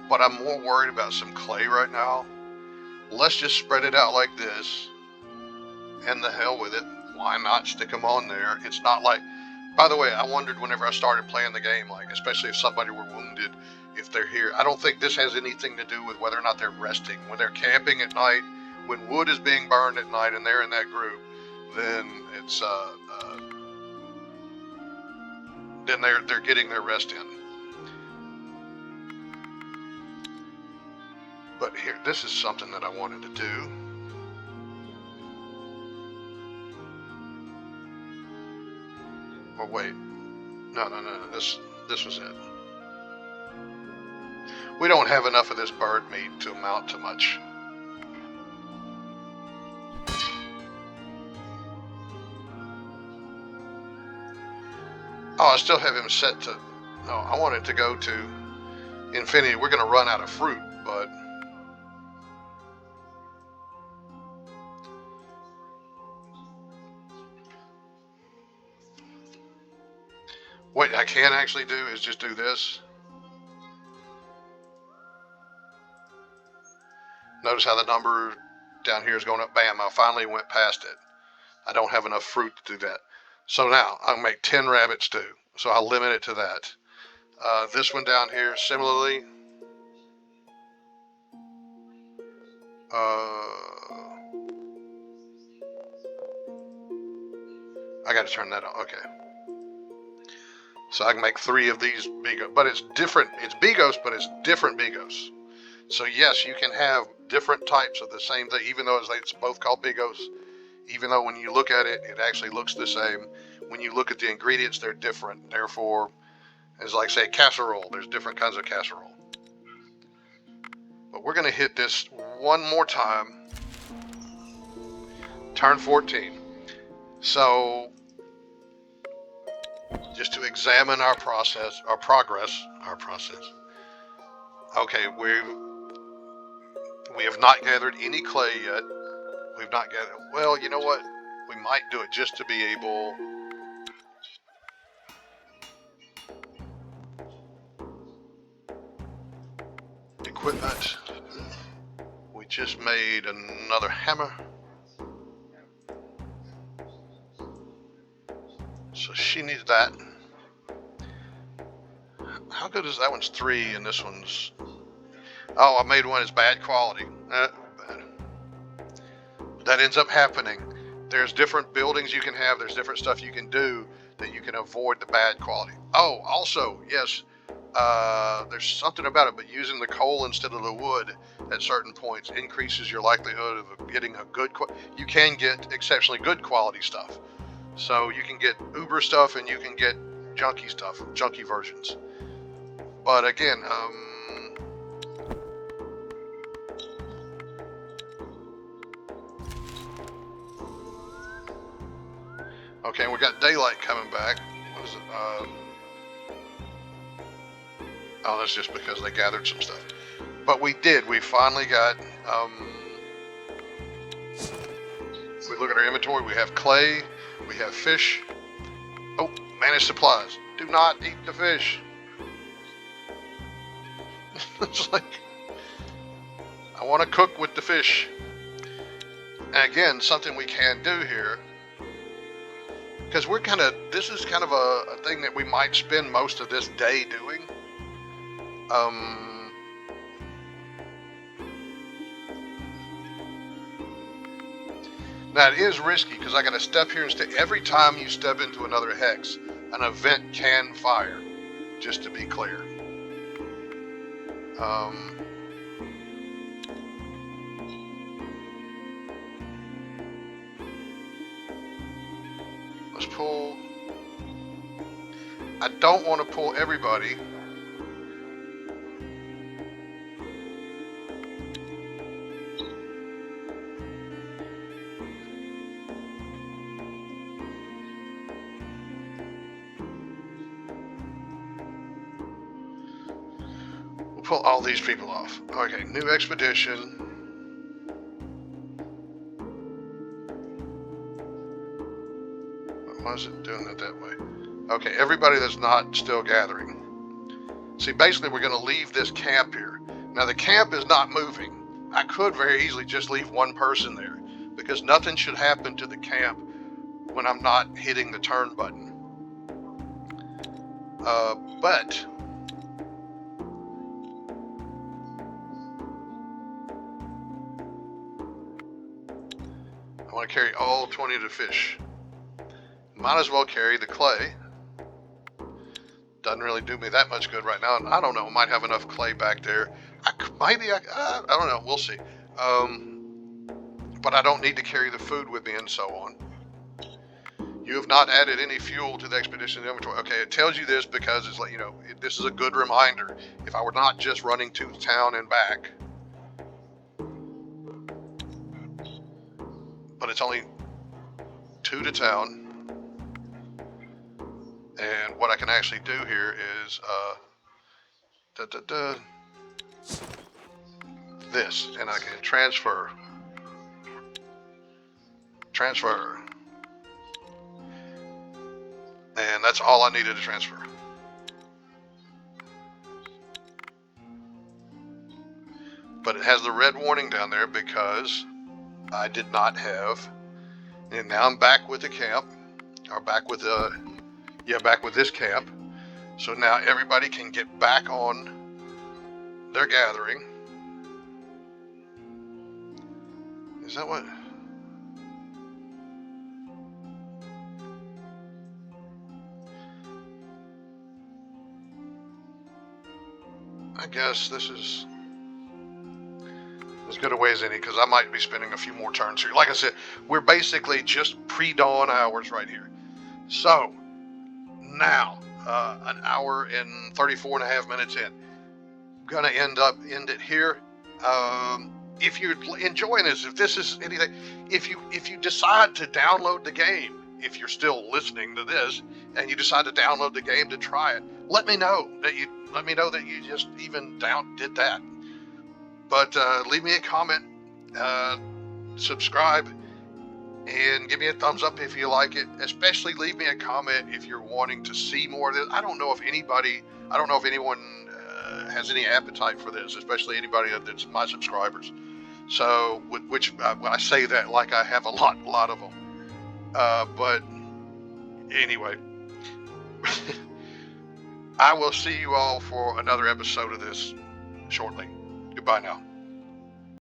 But I'm more worried about some clay right now. Let's just spread it out like this. And the hell with it. Why not stick them on there? It's not like... By the way, I wondered whenever I started playing the game, like, especially if somebody were wounded, if they're here. I don't think this has anything to do with whether or not they're resting. When they're camping at night, when wood is being burned at night and they're in that group, then it's then they're getting their rest in. But here, this is something that I wanted to do. Oh wait, no, this was it. We don't have enough of this bird meat to amount to much. Oh, I still have him set to... No, I want it to go to infinity. We're going to run out of fruit, but... What I can actually do is just do this. Notice how the number down here is going up. Bam, I finally went past it. I don't have enough fruit to do that. So now I'll make 10 rabbits too. So I'll limit it to that. This one down here, similarly. I got to turn that on. Okay. So I can make 3 of these Bigos, but it's different. It's Bigos, but it's different Bigos. So yes, you can have different types of the same thing, even though it's both called Bigos. Even though when you look at it, it actually looks the same. When you look at the ingredients, they're different. Therefore, it's like, say, casserole. There's different kinds of casserole. But we're going to hit this one more time. Turn 14. So, just to examine our progress. Okay, we have not gathered any clay yet. We've not gathered... Well, you know what? We might do it just to be able... equipment. We just made another hammer. So she needs that. How good is that? One's 3 and this one's... Oh, I made one that's bad quality. That ends up happening. There's different buildings you can have. There's different stuff you can do that you can avoid the bad quality. Oh, also, yes, there's something about it, but using the coal instead of the wood at certain points increases your likelihood of getting a good... You can get exceptionally good quality stuff. So you can get Uber stuff and you can get junky stuff, junky versions. But again, okay, we got daylight coming back. What is it? Oh, that's just because they gathered some stuff. But we finally got, we look at our inventory, we have clay, we have fish. Oh, manage supplies. Do not eat the fish. It's like, I want to cook with the fish. And again, something we can do here, because this is kind of a thing that we might spend most of this day doing. Now it is risky because I got to step here and every time you step into another hex, an event can fire, just to be clear. Let's pull. I don't want to pull everybody. Pull all these people off. Okay, new expedition. Why is it doing it that way? Okay, everybody that's not still gathering. See, basically we're going to leave this camp here. Now the camp is not moving. I could very easily just leave one person there because nothing should happen to the camp when I'm not hitting the turn button. But I want to carry all 20 of the fish. Might as well carry the clay. Doesn't really do me that much good right now. I don't know. I might have enough clay back there. I don't know. We'll see. But I don't need to carry the food with me and so on. You have not added any fuel to the expedition inventory. Okay, it tells you this because it's like, this is a good reminder. If I were not just running to town and back, but it's only 2 to town. And what I can actually do here is this, and I can transfer, and that's all I needed to transfer. But it has the red warning down there because I did not have, and now I'm back with the camp, or back with this camp. So now everybody can get back on their gathering. Is that what? I guess this is as good a way as any, because I might be spending a few more turns here. Like I said, we're basically just pre-dawn hours right here. So now, an hour and 34 and a half minutes in, gonna end it here. If you're enjoying this, if this is anything, if you decide to download the game, if you're still listening to this and you decide to download the game to try it, let me know that you just even did that. But leave me a comment, subscribe, and give me a thumbs up if you like it. Especially leave me a comment if you're wanting to see more of this. I don't know if anyone has any appetite for this, especially anybody that's my subscribers. So, which when I say that, like I have a lot of them. But anyway, I will see you all for another episode of this shortly. Goodbye now.